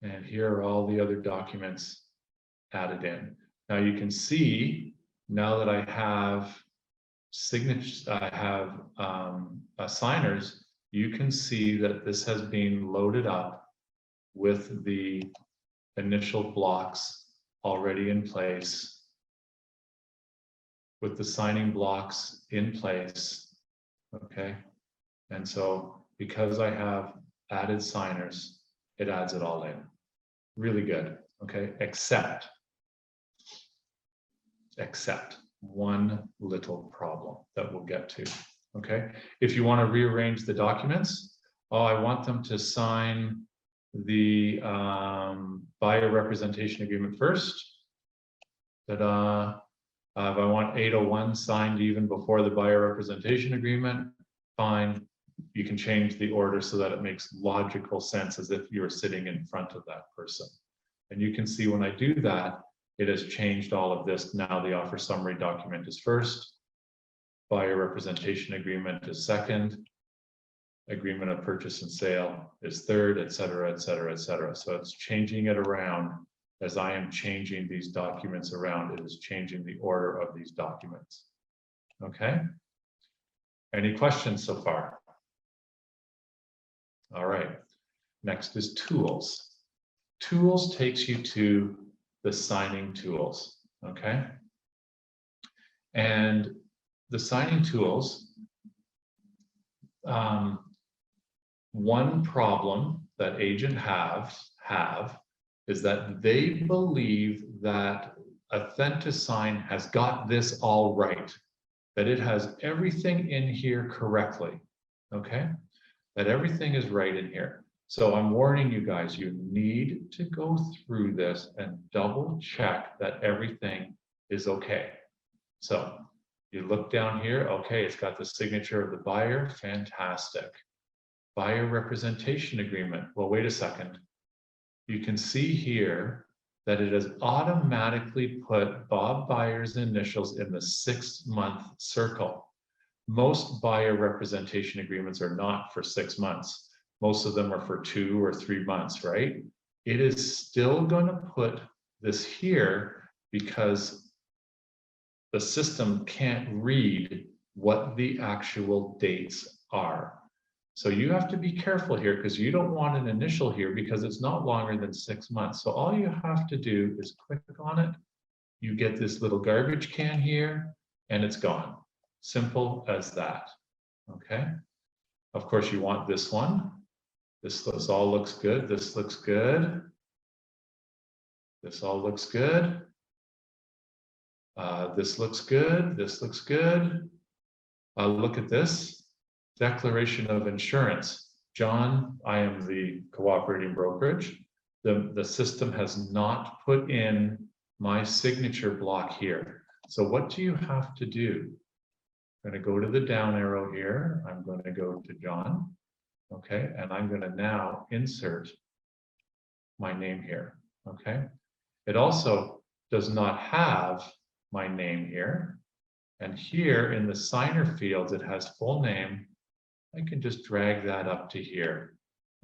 A: And here are all the other documents added in. Now you can see, now that I have signatures, I have signers, you can see that this has been loaded up with the initial blocks already in place, with the signing blocks in place, okay? And so because I have added signers, it adds it all in. Really good, okay? Except one little problem that we'll get to. Okay, if you want to rearrange the documents, I want them to sign the buyer representation agreement first. If I want 801 signed even before the buyer representation agreement, fine. You can change the order so that it makes logical sense as if you were sitting in front of that person. And you can see when I do that, it has changed all of this. Now the offer summary document is first. Buyer representation agreement is second, agreement of purchase and sale is third, et cetera, et cetera, et cetera. So it's changing it around as I am changing these documents around. It is changing the order of these documents. Okay. Any questions so far? All right, next is tools. Tools takes you to the signing tools, okay? And the signing tools, one problem that agent have is that they believe that AUTHENTISIGN has got this all right, that it has everything in here correctly, okay? That everything is right in here. So I'm warning you guys, you need to go through this and double check that everything is okay. So you look down here, okay, it's got the signature of the buyer, fantastic. Buyer representation agreement. Well, wait a second. You can see here that it has automatically put Bob Byer's initials in the 6-month circle. Most buyer representation agreements are not for 6 months. Most of them are for 2 or 3 months, right? It is still going to put this here because the system can't read what the actual dates are. So you have to be careful here because you don't want an initial here because it's not longer than 6 months. So all you have to do is click on it. You get this little garbage can here and it's gone. Simple as that, okay? Of course, you want this one. This all looks good. This looks good. This all looks good. This looks good. This looks good. Look at this. Declaration of insurance. John, I am the cooperating brokerage. The system has not put in my signature block here. So what do you have to do? I'm going to go to the down arrow here. I'm going to go to John. Okay, and I'm going to now insert my name here. Okay, it also does not have my name here. And here in the signer fields, it has full name. I can just drag that up to here,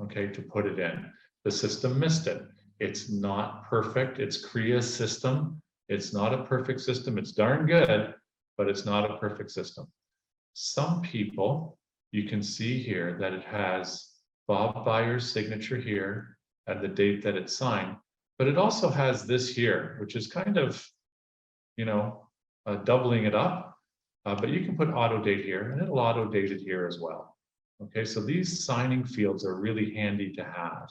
A: okay, to put it in. The system missed it. It's not perfect. It's Kriya's system. It's not a perfect system. It's darn good, but it's not a perfect system. Some people, you can see here that it has Bob Byer's signature here and the date that it's signed, but it also has this here, which is kind of, you know, doubling it up, but you can put auto date here and it'll auto date it here as well. Okay, so these signing fields are really handy to have.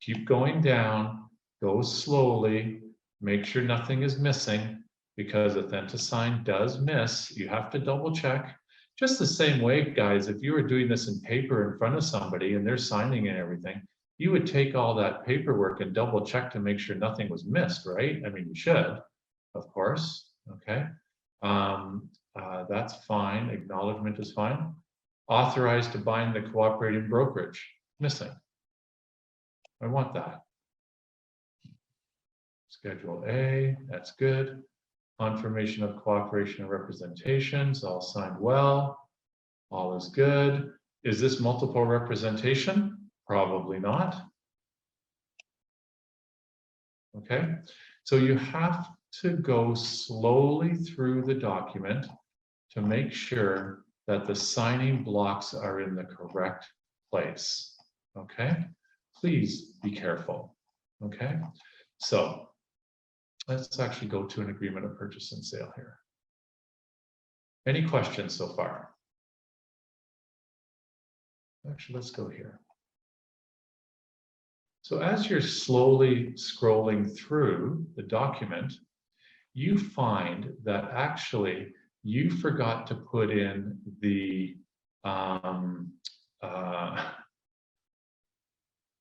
A: Keep going down, go slowly, make sure nothing is missing because AUTHENTISIGN does miss. You have to double check. Just the same way, guys, if you were doing this in paper in front of somebody and they're signing and everything, you would take all that paperwork and double check to make sure nothing was missed, right? I mean, you should, of course, okay? That's fine, acknowledgement is fine. Authorized to bind the cooperating brokerage, missing. I want that. Schedule A, that's good. Confirmation of cooperation and representations, all signed well. All is good. Is this multiple representation? Probably not. Okay, so you have to go slowly through the document to make sure that the signing blocks are in the correct place. Okay, please be careful. Okay, so let's actually go to an agreement of purchase and sale here. Any questions so far? Actually, let's go here. So as you're slowly scrolling through the document, you find that actually you forgot to put in the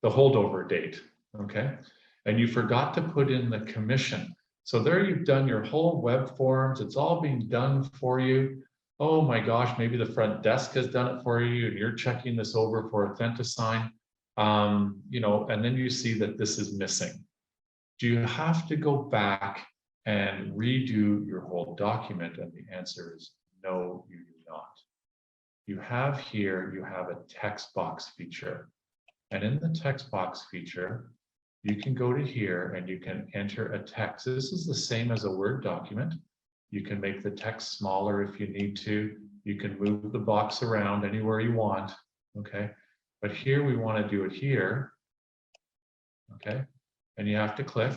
A: holdover date, okay? And you forgot to put in the commission. So there you've done your whole web forms. It's all being done for you. Oh my gosh, maybe the front desk has done it for you and you're checking this over for AUTHENTISIGN. You know, and then you see that this is missing. Do you have to go back and redo your whole document? And the answer is no, you do not. You have here, you have a text box feature. And in the text box feature, you can go to here and you can enter a text. This is the same as a Word document. You can make the text smaller if you need to. You can move the box around anywhere you want, okay? But here we want to do it here, okay? And you have to click,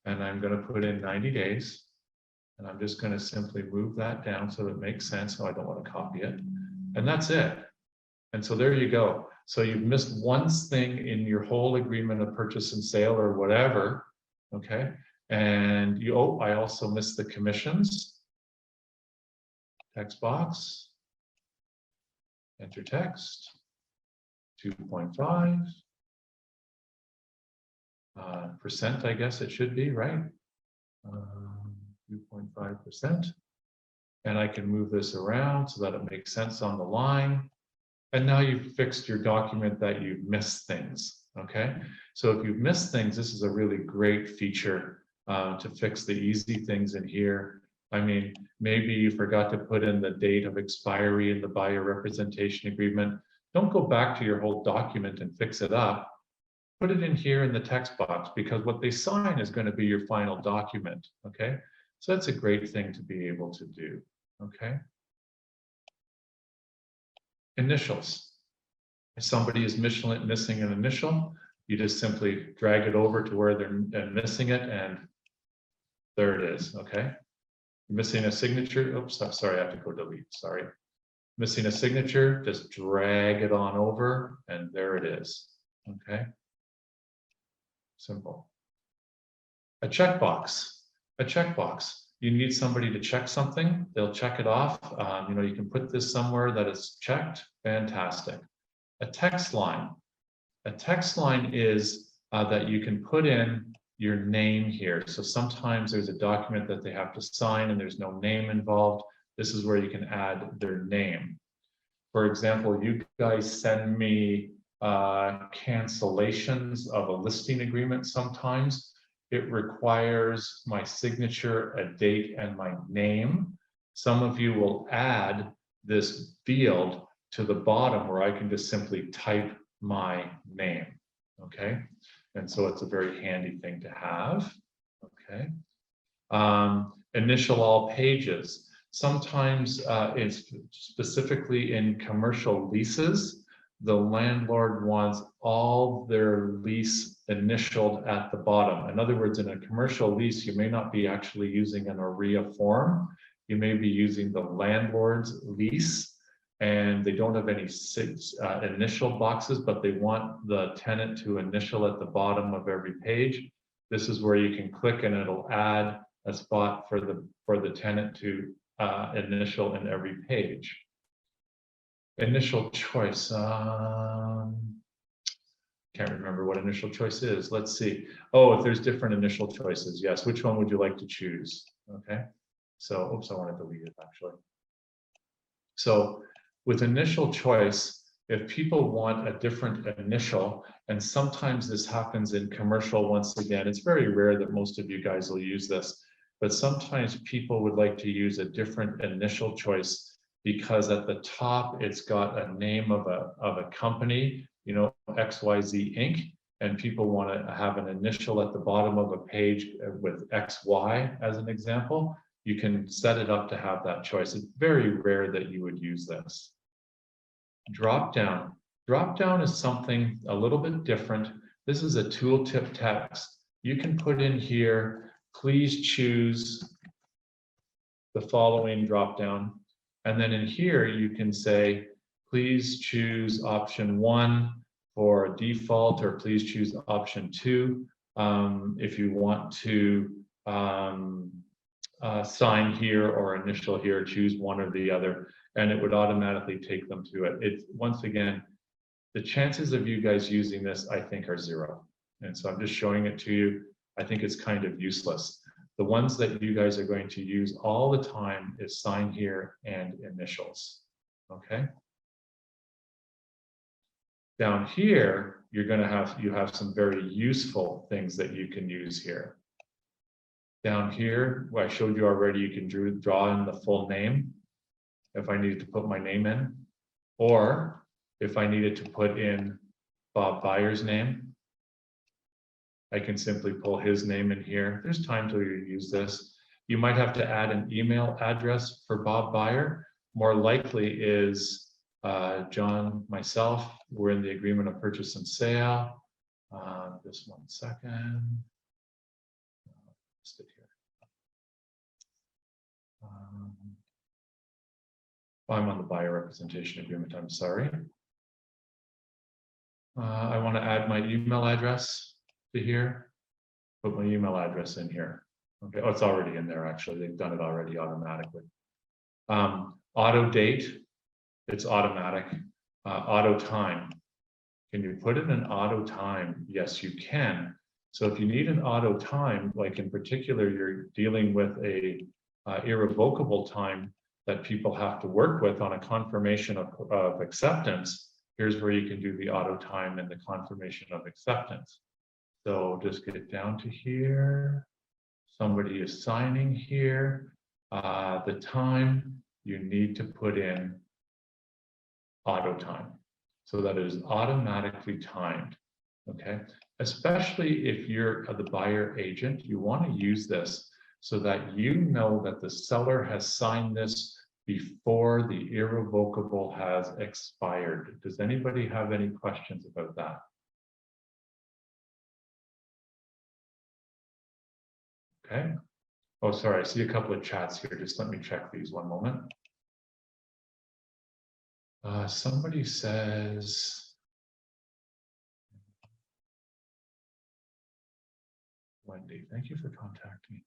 A: and I'm going to put in 90 days. And I'm just going to simply move that down so that it makes sense. So I don't want to copy it. And that's it. And so there you go. So you've missed one thing in your whole agreement of purchase and sale or whatever, okay? And you, oh, I also missed the commissions. Text box. Enter text. 2.5. Percent, I guess it should be, right? 2.5%. And I can move this around so that it makes sense on the line. And now you've fixed your document that you've missed things, okay? So if you've missed things, this is a really great feature to fix the easy things in here. I mean, maybe you forgot to put in the date of expiry in the buyer representation agreement. Don't go back to your whole document and fix it up. Put it in here in the text box, because what they sign is going to be your final document, okay? So that's a great thing to be able to do, okay? Initials. If somebody is missing an initial, you just simply drag it over to where they're missing it, and there it is, okay? You're missing a signature. Oops, I'm sorry, I have to go delete, sorry. Missing a signature, just drag it on over, and there it is, okay? Simple. A checkbox. A checkbox. You need somebody to check something, they'll check it off. You know, you can put this somewhere that it's checked. Fantastic. A text line. A text line is that you can put in your name here. So sometimes there's a document that they have to sign and there's no name involved. This is where you can add their name. For example, you guys send me cancellations of a listing agreement sometimes. It requires my signature, a date, and my name. Some of you will add this field to the bottom where I can just simply type my name, okay? And so it's a very handy thing to have, okay? Initial all pages. Sometimes it's specifically in commercial leases, the landlord wants all their lease initialed at the bottom. In other words, in a commercial lease, you may not be actually using an ARIA form. You may be using the landlord's lease, and they don't have any initial boxes, but they want the tenant to initial at the bottom of every page. This is where you can click and it'll add a spot for the tenant to initial in every page. Initial choice. Can't remember what initial choice is. Let's see. Oh, if there's different initial choices, yes. Which one would you like to choose? Okay. So, oops, I want to delete it actually. So with initial choice, if people want a different initial, and sometimes this happens in commercial, once again, it's very rare that most of you guys will use this, but sometimes people would like to use a different initial choice because at the top it's got a name of a company, you know, XYZ Inc., and people want to have an initial at the bottom of a page with XY as an example. You can set it up to have that choice. It's very rare that you would use this. Drop down. Drop down is something a little bit different. This is a tooltip text. You can put in here, please choose the following drop down. And then in here, you can say, please choose option 1 for default, or please choose option 2 if you want to sign here or initial here, choose one or the other, and it would automatically take them to it. It's, once again, the chances of you guys using this, I think, are 0. And so I'm just showing it to you. I think it's kind of useless. The ones that you guys are going to use all the time is sign here and initials, okay? Down here, you're going to have some very useful things that you can use here. Down here, where I showed you already, you can draw in the full name if I needed to put my name in, or if I needed to put in Bob Byer's name, I can simply pull his name in here. There's times where you use this. You might have to add an email address for Bob Byer. more likely is John, myself, we're in the agreement of purchase and sale. Just 1 second. Sit here. I'm on the buyer representation agreement, I'm sorry. I want to add my email address to here. Put my email address in here. Okay, oh, it's already in there actually. They've done it already automatically. Auto date, it's automatic. Auto time. Can you put in an auto time? Yes, you can. So if you need an auto time, like in particular, you're dealing with a irrevocable time that people have to work with on a confirmation of acceptance, here's where you can do the auto time and the confirmation of acceptance. So just get down to here. Somebody is signing here. The time you need to put in auto time. So that it is automatically timed, okay? Especially if you're the buyer agent, you want to use this so that you know that the seller has signed this before the irrevocable has expired. Does anybody have any questions about that? Okay. Oh, sorry, I see a couple of chats here. Just let me check these one moment. Somebody says, Wendy, thank you for contacting me.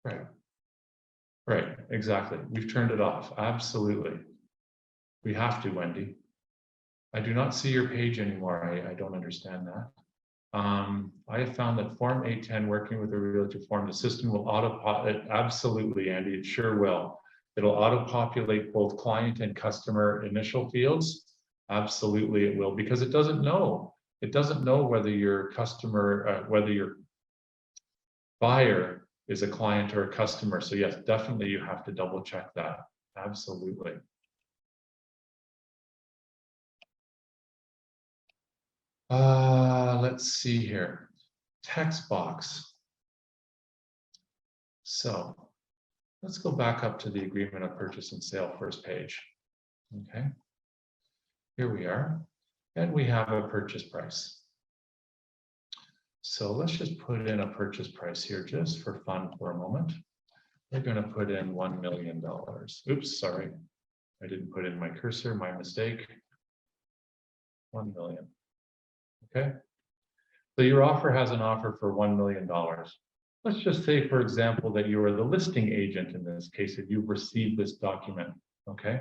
A: Right. Right, exactly. We've turned it off. Absolutely. We have to, Wendy. I do not see your page anymore. I don't understand that. I have found that Form 810 working with a realtor form, the system will auto-populate. Absolutely, Andy, it sure will. It'll auto-populate both client and customer initial fields. Absolutely, it will, because it doesn't know. It doesn't know whether your customer, whether your buyer is a client or a customer. So yes, definitely you have to double check that. Absolutely. Let's see here. Text box. So let's go back up to the agreement of purchase and sale first page. Okay. Here we are. And we have a purchase price. So let's just put in a purchase price here just for fun for a moment. We're going to put in $1 million. Oops, sorry. I didn't put in my cursor, my mistake. 1 million. Okay. So your offer has an offer for $1 million. Let's just say, for example, that you are the listing agent in this case, and you've received this document, okay?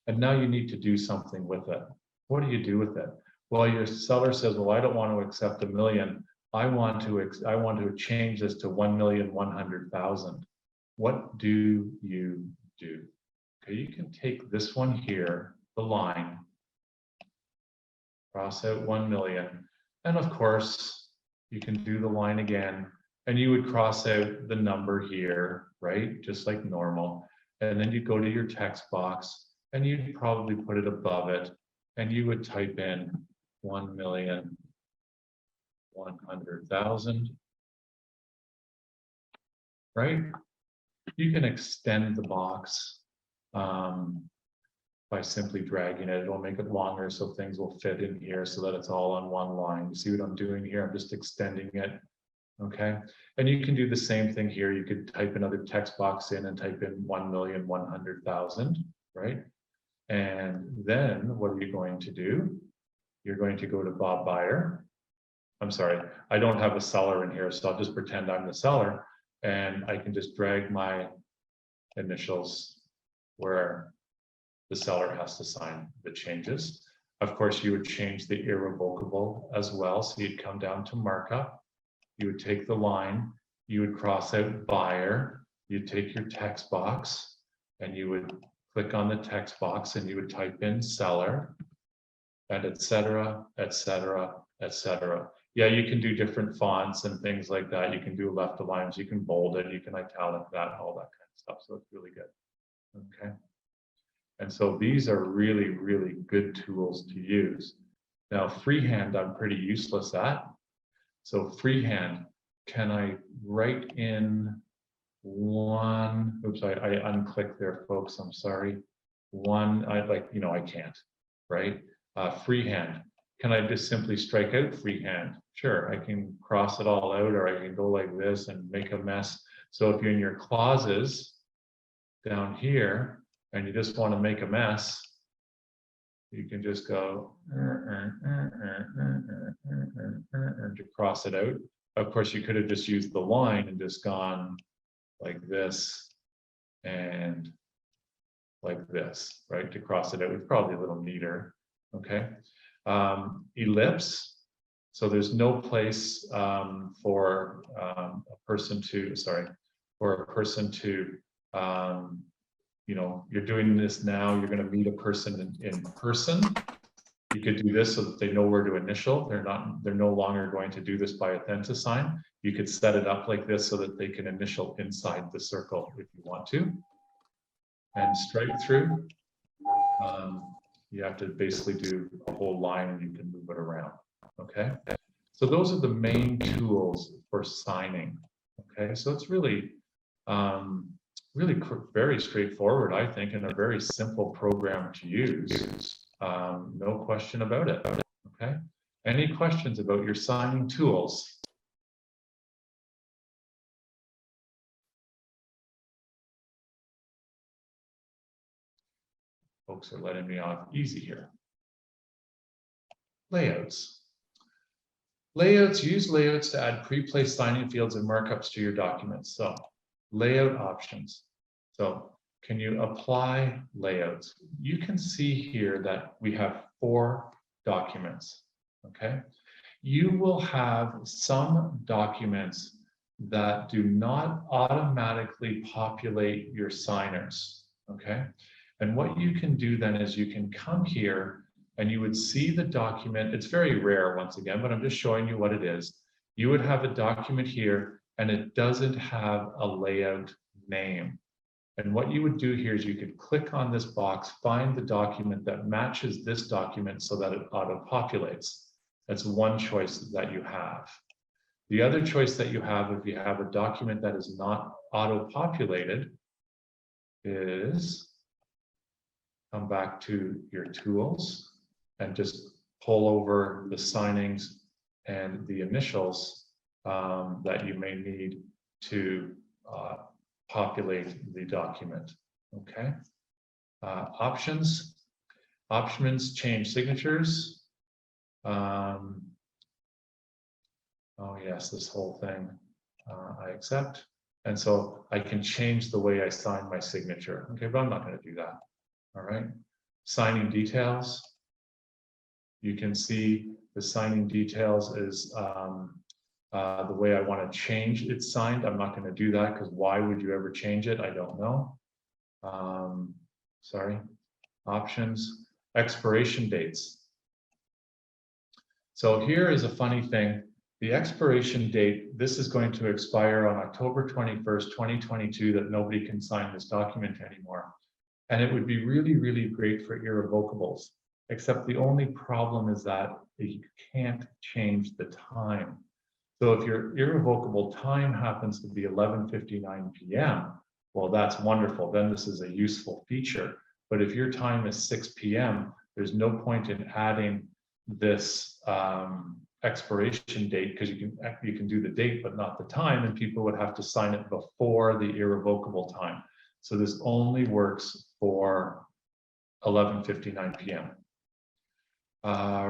A: And now you need to do something with it. What do you do with it? Well, your seller says, well, I don't want to accept $1 million. I want to change this to 1,100,000. What do you do? Okay, you can take this one here, the line, cross out 1 million. And of course, you can do the line again, and you would cross out the number here, right? Just like normal. And then you go to your text box, and you'd probably put it above it, and you would type in 1,100,000, right? You can extend the box by simply dragging it. It'll make it longer so things will fit in here so that it's all on one line. You see what I'm doing here? I'm just extending it, okay? And you can do the same thing here. You could type another text box in and type in 1,100,000, right? And then what are you going to do? You're going to go to Bob Buyer. I'm sorry, I don't have a seller in here, so I'll just pretend I'm the seller, and I can just drag my initials where the seller has to sign the changes. Of course, you would change the irrevocable as well. So you'd come down to markup, you would take the line, you would cross out buyer, you'd take your text box, and you would click on the text box, and you would type in seller, and etc., etc., etc. Yeah, you can do different fonts and things like that. You can do left aligns, you can bold it, you can italic that, all that kind of stuff. So it's really good. Okay. And so these are really, really good tools to use. Now, freehand, I'm pretty useless at. So freehand, can I write in one, oops, I unclicked there, folks, I'm sorry. One, I can't, right? Freehand, can I just simply strike out freehand? Sure, I can cross it all out, or I can go like this and make a mess. So if you're in your clauses down here and you just want to make a mess, you can just go to cross it out. Of course, you could have just used the line and just gone like this and like this, right? To cross it out, it's probably a little neater, okay? Ellipse, so there's no place for a person to, you're doing this now, you're going to meet a person in person. You could do this so that they know where to initial. They're no longer going to do this by AUTHENTISIGN. You could set it up like this so that they can initial inside the circle if you want to. And straight through, you have to basically do a whole line and you can move it around, okay? So those are the main tools for signing, okay? So it's really, very straightforward, I think, and a very simple program to use. No question about it, okay? Any questions about your signing tools? Folks are letting me off easy here. Layouts. Use layouts to add pre-placed signing fields and markups to your documents. So layout options. So can you apply layouts? You can see here that we have 4 documents, okay? You will have some documents that do not automatically populate your signers, okay? And what you can do then is you can come here and you would see the document. It's very rare once again, but I'm just showing you what it is. You would have a document here and it doesn't have a layout name. And what you would do here is you could click on this box, find the document that matches this document so that it auto-populates. That's one choice that you have. The other choice that you have if you have a document that is not auto-populated is come back to your tools and just pull over the signings and the initials that you may need to populate the document, okay? Options change signatures. Oh yes, this whole thing I accept. And so I can change the way I sign my signature. Okay, but I'm not going to do that. All right. Signing details. You can see the signing details is the way I want to change it signed. I'm not going to do that because why would you ever change it? I don't know. Sorry. Options, expiration dates. So here is a funny thing. The expiration date, this is going to expire on October 21st, 2022, that nobody can sign this document anymore. And it would be really, really great for irrevocables, except the only problem is that you can't change the time. So if your irrevocable time happens to be 11:59 p.m., well, that's wonderful. Then this is a useful feature. But if your time is 6 p.m., there's no point in adding this expiration date because you can do the date but not the time, and people would have to sign it before the irrevocable time. So this only works for 11:59 p.m.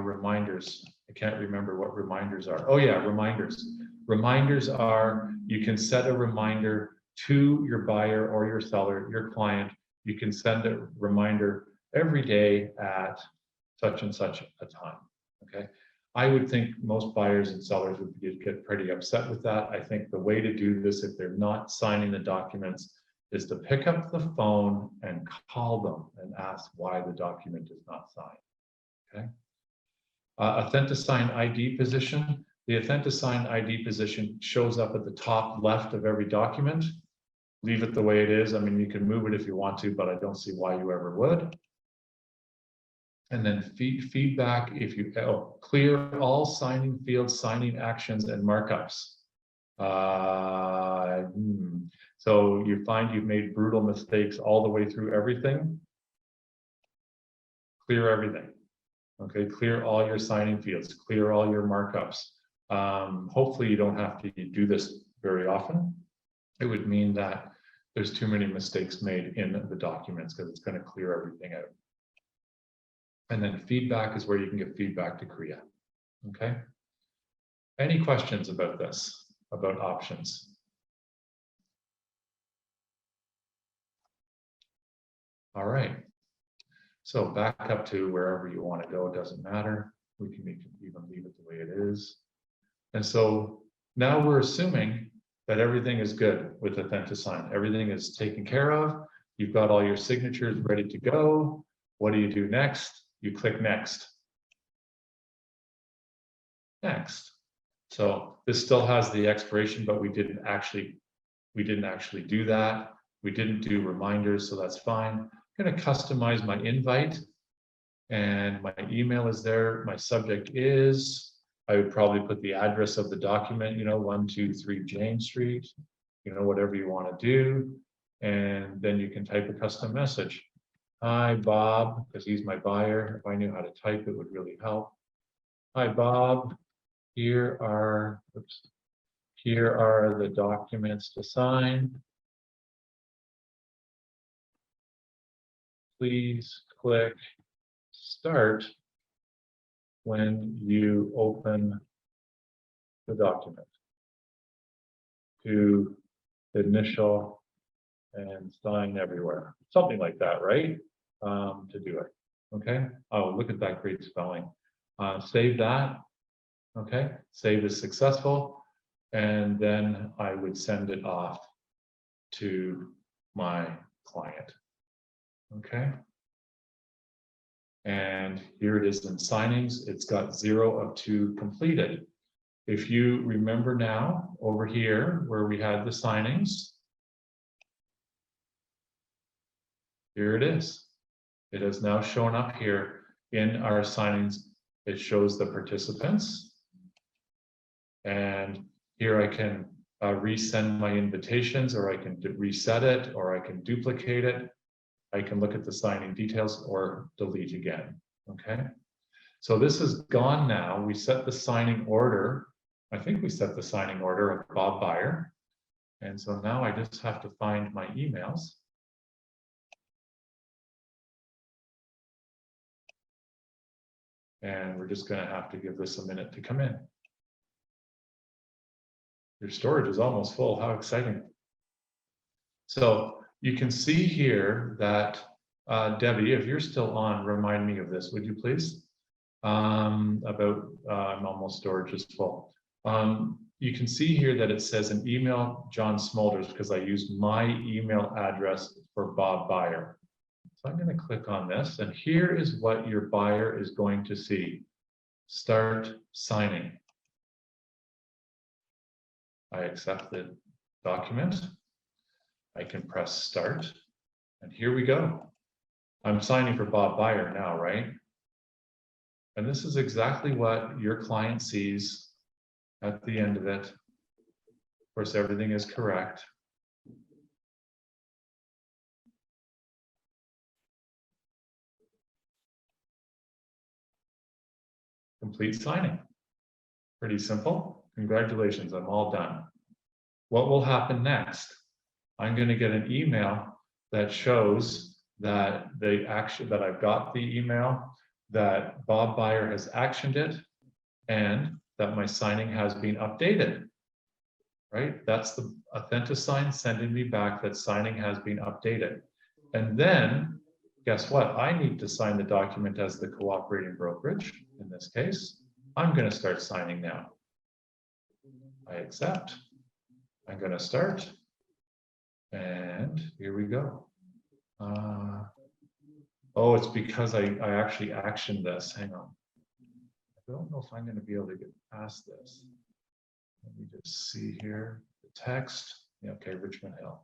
A: Reminders. I can't remember what reminders are. Oh yeah, reminders. Reminders are, you can set a reminder to your buyer or your seller, your client. You can send a reminder every day at such and such a time, okay? I would think most buyers and sellers would get pretty upset with that. I think the way to do this, if they're not signing the documents, is to pick up the phone and call them and ask why the document is not signed, okay? AUTHENTISIGN ID position. The AUTHENTISIGN ID position shows up at the top left of every document. Leave it the way it is. I mean, you can move it if you want to, but I don't see why you ever would. And then feedback, if you clear all signing fields, signing actions, and markups. So you find you've made brutal mistakes all the way through everything. Clear everything. Okay, clear all your signing fields, clear all your markups. Hopefully you don't have to do this very often. It would mean that there's too many mistakes made in the documents because it's going to clear everything out. And then feedback is where you can give feedback to Kriya. Okay. Any questions about this, about options? All right. So back up to wherever you want to go, it doesn't matter. We can even leave it the way it is. And so now we're assuming that everything is good with AUTHENTISIGN. Everything is taken care of. You've got all your signatures ready to go. What do you do next? You click next. Next. So this still has the expiration, but we didn't actually do that. We didn't do reminders, so that's fine. I'm going to customize my invite, and my email is there. My subject is, I would probably put the address of the document, 123 Jane Street, whatever you want to do. And then you can type a custom message. Hi, Bob, because he's my buyer. If I knew how to type, it would really help. Hi, Bob. Here are the documents to sign. Please click start when you open the document to initial and sign everywhere. Something like that, right? To do it. Okay. Oh, look at that great spelling. Save that. Okay. Save is successful. And then I would send it off to my client. Okay. And here it is in signings. It's got 0 of 2 completed. If you remember now, over here where we had the signings, here it is. It has now shown up here in our signings. It shows the participants. And here I can resend my invitations, or I can reset it, or I can duplicate it. I can look at the signing details or delete again. Okay. So this is gone now. We set the signing order. I think we set the signing order of Bob Buyer. And so now I just have to find my emails. And we're just going to have to give this a minute to come in. Your storage is almost full. How exciting. So you can see here that, Debbie, if you're still on, remind me of this, would you please? I'm almost storage is full. You can see here that it says an email John Smolders because I used my email address for Bob Buyer. So I'm going to click on this, and here is what your buyer is going to see. Start signing. I accept the document. I can press start, and here we go. I'm signing for Bob Buyer now, right? And this is exactly what your client sees at the end of it. Of course, everything is correct. Complete signing. Pretty simple. Congratulations, I'm all done. What will happen next? I'm going to get an email that shows that that I've got the email, that Bob Buyer has actioned it, and that my signing has been updated. Right? That's the AUTHENTISIGN sending me back that signing has been updated. And then, guess what? I need to sign the document as the cooperating brokerage. In this case, I'm going to start signing now. I accept. I'm going to start. And here we go. Oh, it's because I actually actioned this. Hang on. I don't know if I'm going to be able to get past this. Let me just see here. The text. Yeah, okay, Richmond Hill.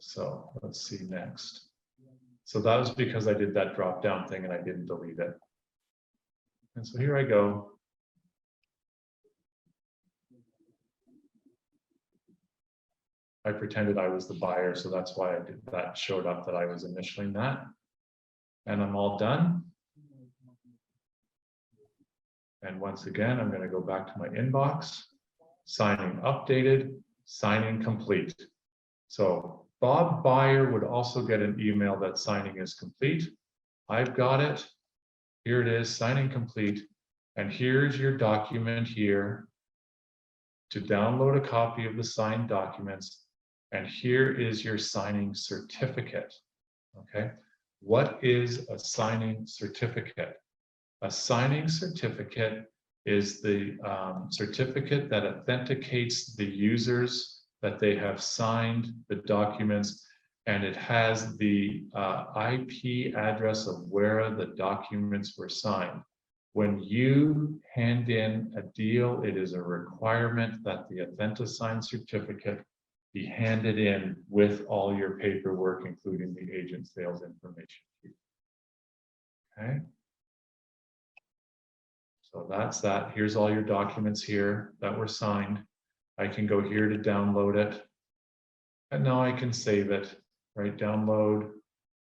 A: So let's see next. So that was because I did that drop down thing and I didn't delete it. And so here I go. I pretended I was the buyer, so that's why I did that, showed up that I was initialing that. And I'm all done. And once again, I'm going to go back to my inbox, signing updated, signing complete. So Bob Buyer would also get an email that signing is complete. I've got it. Here it is, signing complete. And here's your document here to download a copy of the signed documents. And here is your signing certificate. Okay. What is a signing certificate? A signing certificate is the certificate that authenticates the users that they have signed the documents, and it has the IP address of where the documents were signed. When you hand in a deal, it is a requirement that the AUTHENTISIGN certificate be handed in with all your paperwork, including the agent sales information. Okay. So that's that. Here's all your documents here that were signed. I can go here to download it. And now I can save it, right? Download,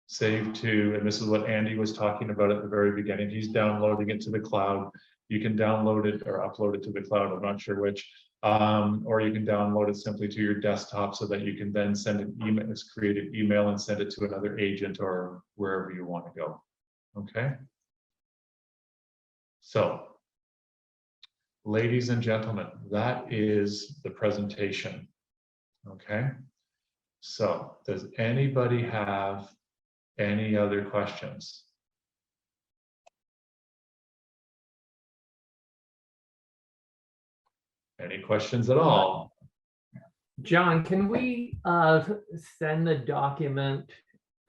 A: save to, and this is what Andy was talking about at the very beginning. He's downloading it to the cloud. You can download it or upload it to the cloud, I'm not sure which. Or you can download it simply to your desktop so that you can then send an email, create an email and send it to another agent or wherever you want to go. Okay. So, ladies and gentlemen, that is the presentation. Okay. So, does anybody have any other questions? Any questions at all?
E: John, can we send the document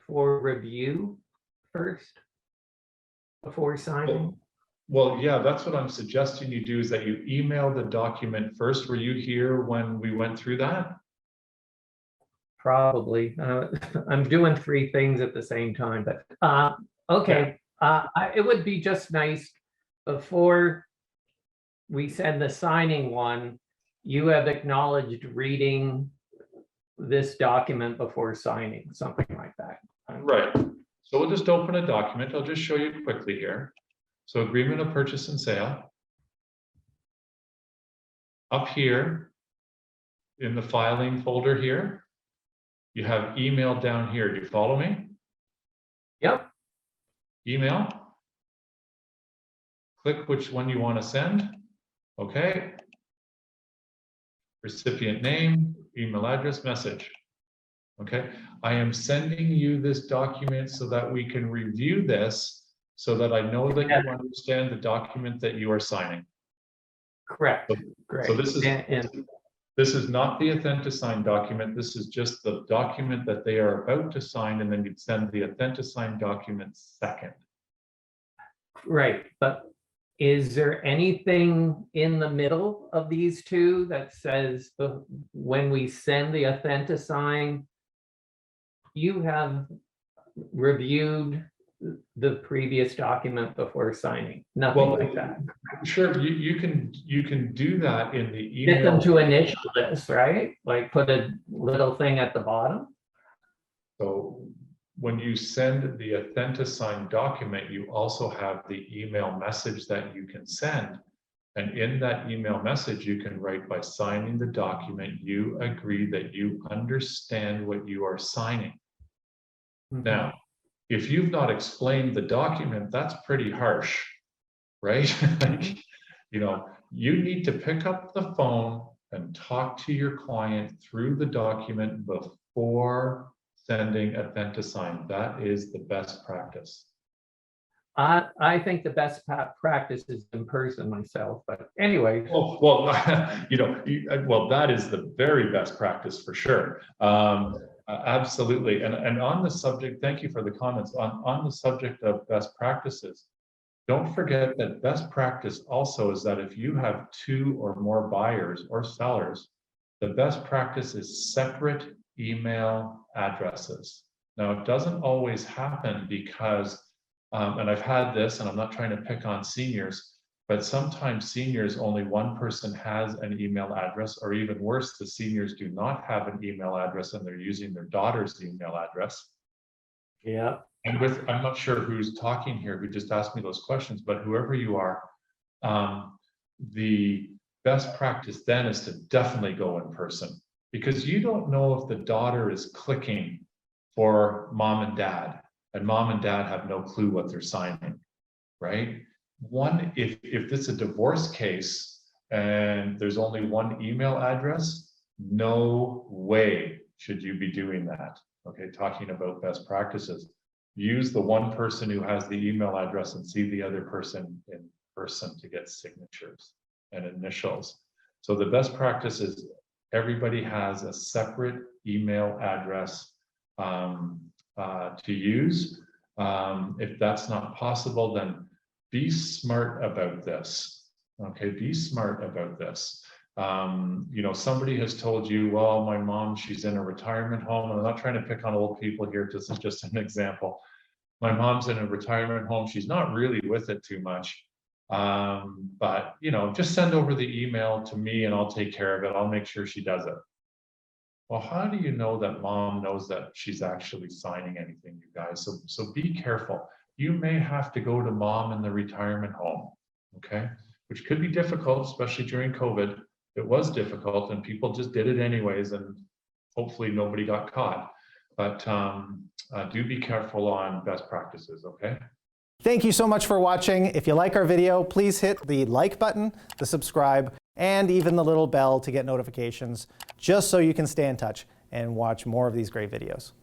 E: for review first before signing?
A: Well, yeah, that's what I'm suggesting you do, is that you email the document first. Were you here when we went through that?
E: Probably. I'm doing 3 things at the same time, but okay. It would be just nice before we send the signing one, you have acknowledged reading this document before signing, something like that.
A: Right. So we'll just open a document. I'll just show you quickly here. So agreement of purchase and sale. Up here in the filing folder here, you have email down here. Do you follow me?
E: Yep.
A: Email. Click which one you want to send. Okay. Recipient name, email address, message. Okay. I am sending you this document so that we can review this, so that I know that you understand the document that you are signing.
E: Correct. Great.
A: So this is not the AUTHENTISIGN document. This is just the document that they are about to sign, and then you'd send the AUTHENTISIGN document second.
E: Right, but is there anything in the middle of these two that says when we send the AUTHENTISIGN, you have reviewed the previous document before signing? Nothing like that.
A: Sure, you can do that in the email.
E: Get them to initial this, right? Like put a little thing at the bottom.
A: So when you send the AUTHENTISIGN document, you also have the email message that you can send. And in that email message, you can write, by signing the document, you agree that you understand what you are signing.
E: Mm-hmm.
A: Now, if you've not explained the document, that's pretty harsh, right? Like, you know, you need to pick up the phone and talk to your client through the document before sending AUTHENTISIGN. That is the best practice.
E: I think the best practice is in person myself, but anyway.
A: Oh, well, you know, well, that is the very best practice for sure. Absolutely. And on the subject, thank you for the comments. On the subject of best practices, don't forget that best practice also is that if you have 2 or more buyers or sellers, the best practice is separate email addresses. Now, it doesn't always happen because, and I've had this, and I'm not trying to pick on seniors, but sometimes seniors, only one person has an email address, or even worse, the seniors do not have an email address and they're using their daughter's email address.
E: Yeah.
A: And I'm not sure who's talking here, who just asked me those questions, but whoever you are, the best practice then is to definitely go in person, because you don't know if the daughter is clicking for mom and dad have no clue what they're signing, right? If it's a divorce case and there's only one email address, no way should you be doing that. Okay, talking about best practices. Use the one person who has the email address and see the other person in person to get signatures and initials. So the best practice is everybody has a separate email address to use. If that's not possible, then be smart about this. Okay, be smart about this. You know, somebody has told you, well, my mom, she's in a retirement home, and I'm not trying to pick on old people here, this is just an example. My mom's in a retirement home, she's not really with it too much. But you know, just send over the email to me and I'll take care of it. I'll make sure she does it. Well, how do you know that mom knows that she's actually signing anything, you guys? So be careful. You may have to go to mom in the retirement home, okay? Which could be difficult, especially during COVID. It was difficult and people just did it anyways, and hopefully nobody got caught. But do be careful on best practices, okay?
F: Thank you so much for watching. If you like our video, please hit the like button, the subscribe, and even the little bell to get notifications, just so you can stay in touch and watch more of these great videos.